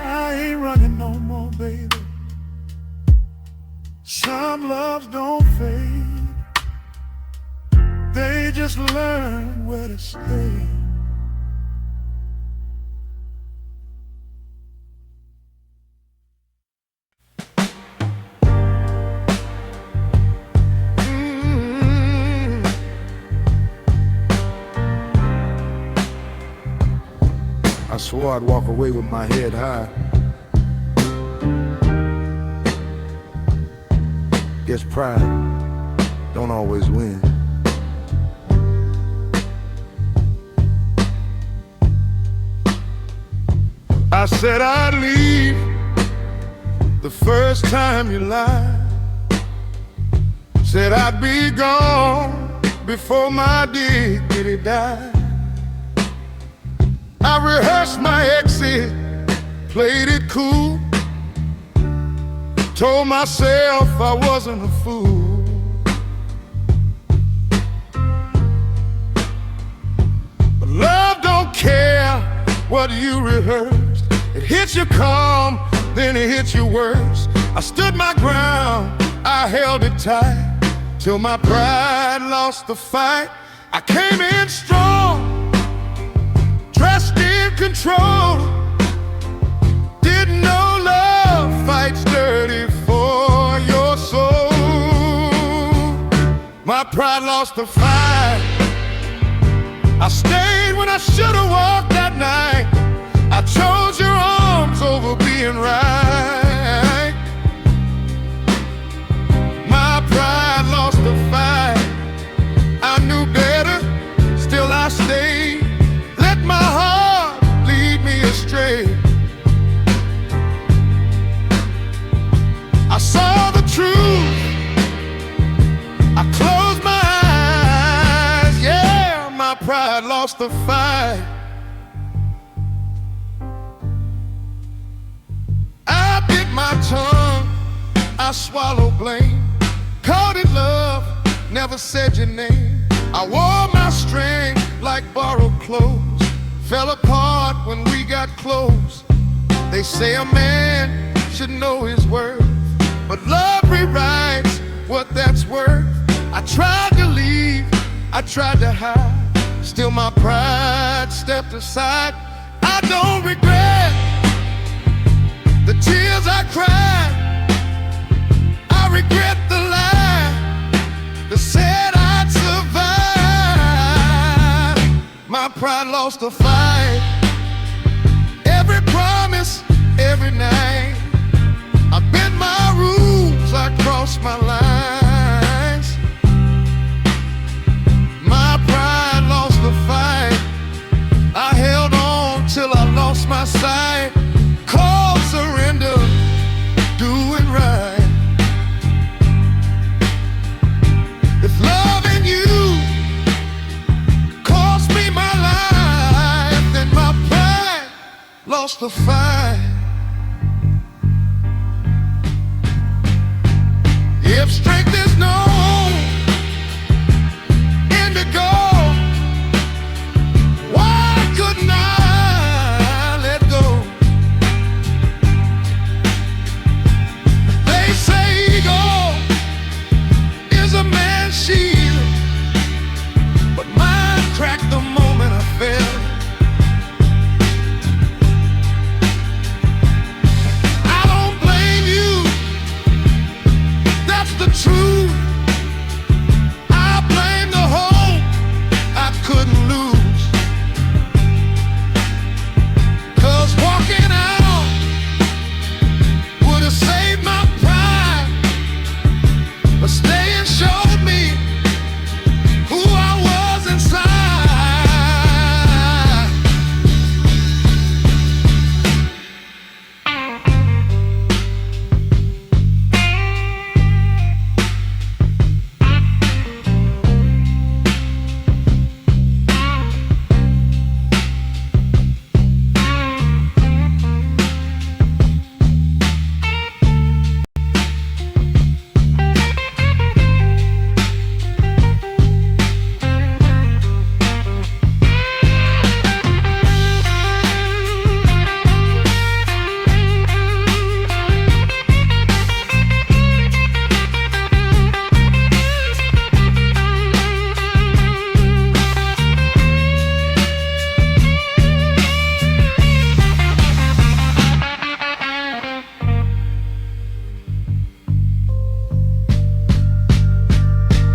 I ain't running no more, baby. Some loves don't fade, they just learn where to stay. I swore I'd walk away with my head high. Guess pride don't always win. I said I'd leave the first time you lied. Said I'd be gone before my dignity died. I rehearsed my exit, played it cool, told myself I wasn't a fool. But love don't care what you rehearsed. It hits you calm, then it hits you worse. I stood my ground, I held it tight, till my pride lost the fight. I came in strong, dressed in control. Didn't know love fights dirty for your soul. My pride lost the fight. I stayed when I should've walked that night. I chose your arms over being right. My pride lost the fight. I knew better, still I stayed. Let my heart lead me astray. the fight. I bit my tongue, I swallowed blame. Caught in love, never said your name. I wore my strength like borrowed clothes. Fell apart when we got close. They say a man should know his worth, but love rewrites what that's worth. I tried to leave, I tried to hide. Still my pride stepped aside. I don't regret the tears I cried. I regret the lie that said I'd survive. My pride lost the fight. Every promise, every night, I bent my rules, I crossed my lines. My pride lost the fight. I held on till I lost my sight. Called surrender, doing right. If loving you cost me my life, then my pride lost the fight. If strength is known indigo, why couldn't I let go? They say ego is a man's shield, but mine cracked the moment I fell. I don't blame you, that's the truth. I blame the hope I couldn't lose. 'Cause walking out would have saved my pride, but staying showed me who I was inside.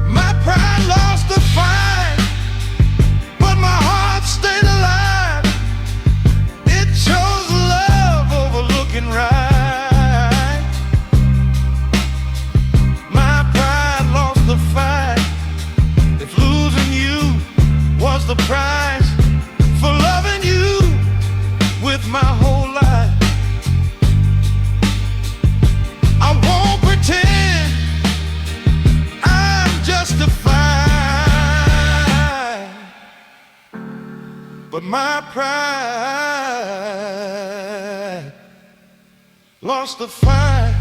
My pride lost the fight, but my heart stayed alive. It chose love over looking right. My pride lost the fight. If losing you was the price for loving you with my whole life, I won't pretend I'm justified, but my pride lost the fight.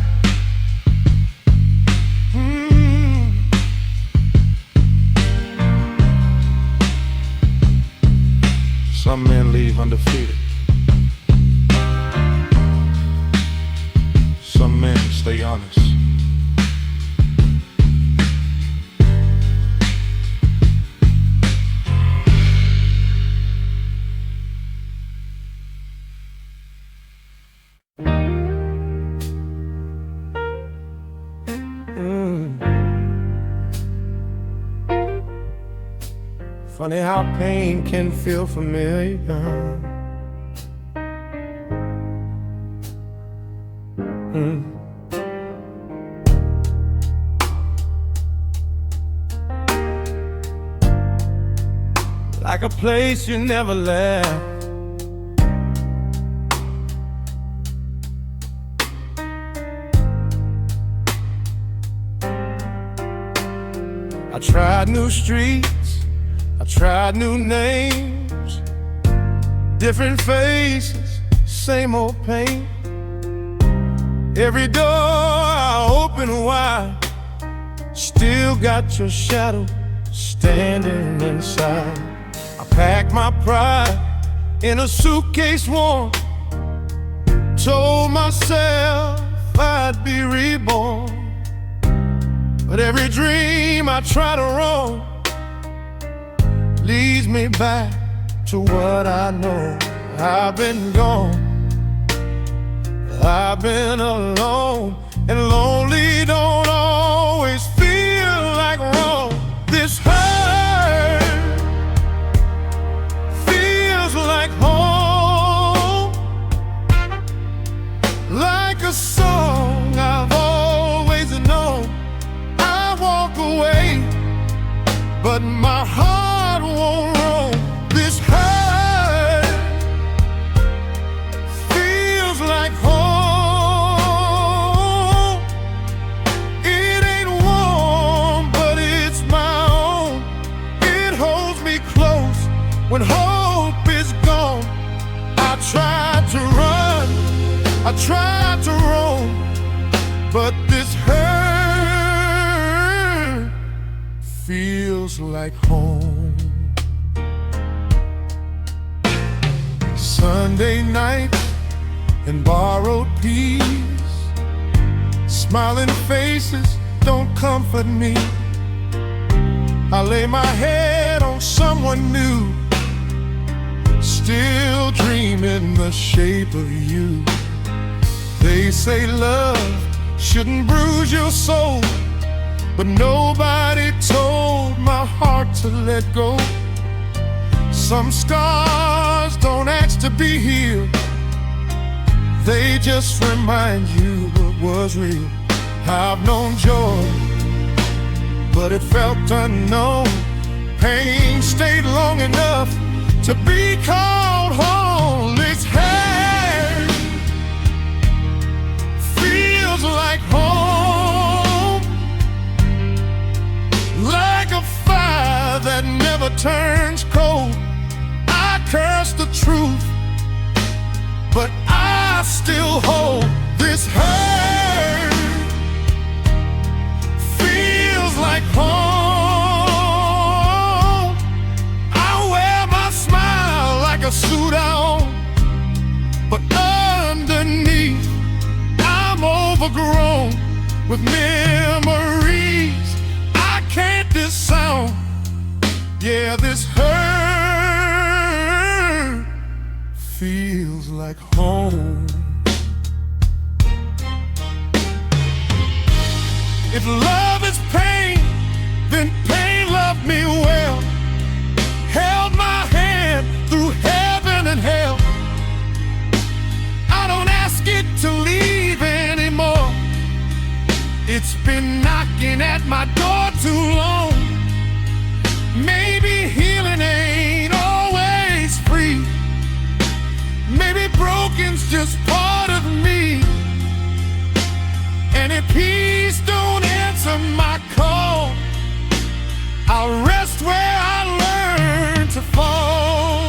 Some men leave undefeated. Some men stay honest. Funny how pain can feel familiar. Like a place you never left. I tried new streets, I tried new names, Different faces, same old pain. Every door I open wide, still got your shadow standing inside. I packed my pride in a suitcase warm, told myself I'd be reborn. But every dream I try to roam leads me back to what I know. I've been gone, I've been alone, and lonely don't always feel like wrong. This hurt feels like home, like a song I've always known. I walk away, but my heart won't roam. This hurt feels like home. It ain't warm, but it's my own. It holds me close when hope is gone. I tried to run, I tried to roam, but this hurt feels like home. Sunday night and borrowed peace, smiling faces don't comfort me. I lay my head on someone new, still dreaming the shape of you. They say love shouldn't bruise your soul, but nobody told my heart to let go. Some scars don't ask to be healed, they just remind you what was real. I've known joy, but it felt unknown. Pain stayed long enough to be called home. This hurt feels like home, like a fire that never turns cold. I curse the truth, but I still hold. This hurt feels like home. I wear my smile like a suit I own, but underneath I'm overgrown with memories I can't disown. Yeah, this hurt feels like home. If love is pain, then pain loved me well, held my hand through heaven and hell. I don't ask it to leave anymore, it's been knocking at my door too long. Maybe healing ain't always free, maybe broken's just part of me. And if peace don't answer my call, I'll rest where I learned to fall.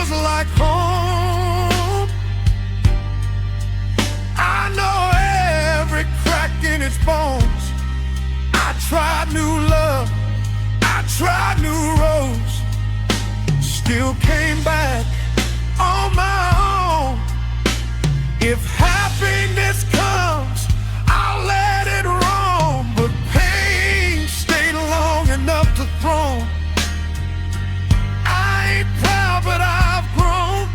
Like home, I know every crack in its bones. I tried new love, I tried new roads, still came back on my own. If happiness comes, I'll let it roam, but pain stayed long enough to throw. I ain't proud, but I've grown.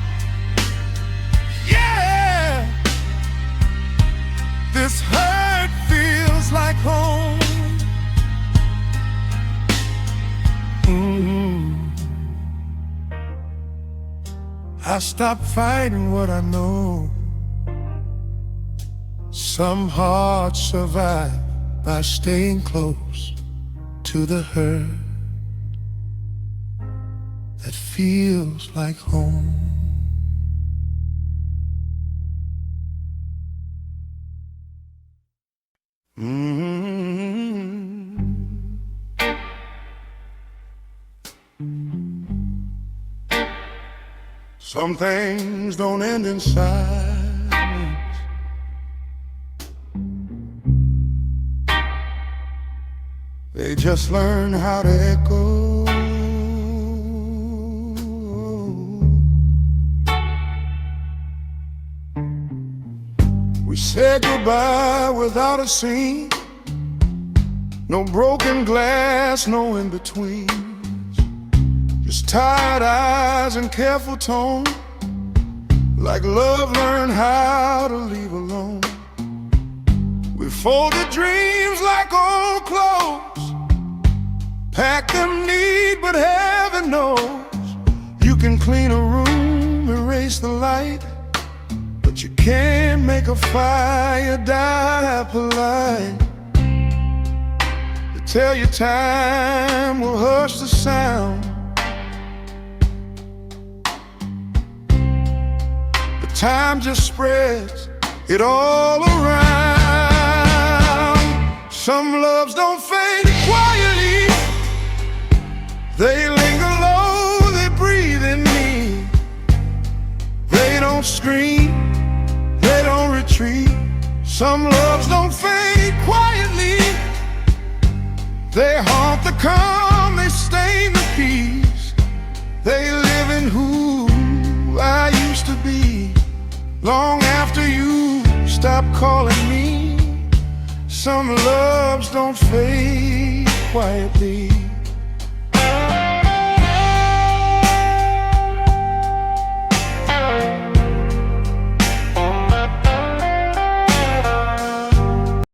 Yeah, this hurt feels I stopped fighting what I know. Some hearts survive by staying close to the hurt that feels like home. Some things don't end in silence. They just learn how to echo. We said goodbye without a scene. No broken glass, no in-betweens. Just tired eyes and careful tone, like love learned how to leave alone. We folded dreams like old clothes, packed them neat, but heaven knows you can clean a room, erase the light, but you can't make a fire die polite. They tell you time will hush the sound, but time just spreads it all around. Some loves don't fade quietly, they linger low, they breathe in me. They don't scream, they don't retreat. Some loves don't fade quietly, they haunt the calm, they stain the peace. They live in who I used to be, long after you stop calling me. Some loves don't fade quietly.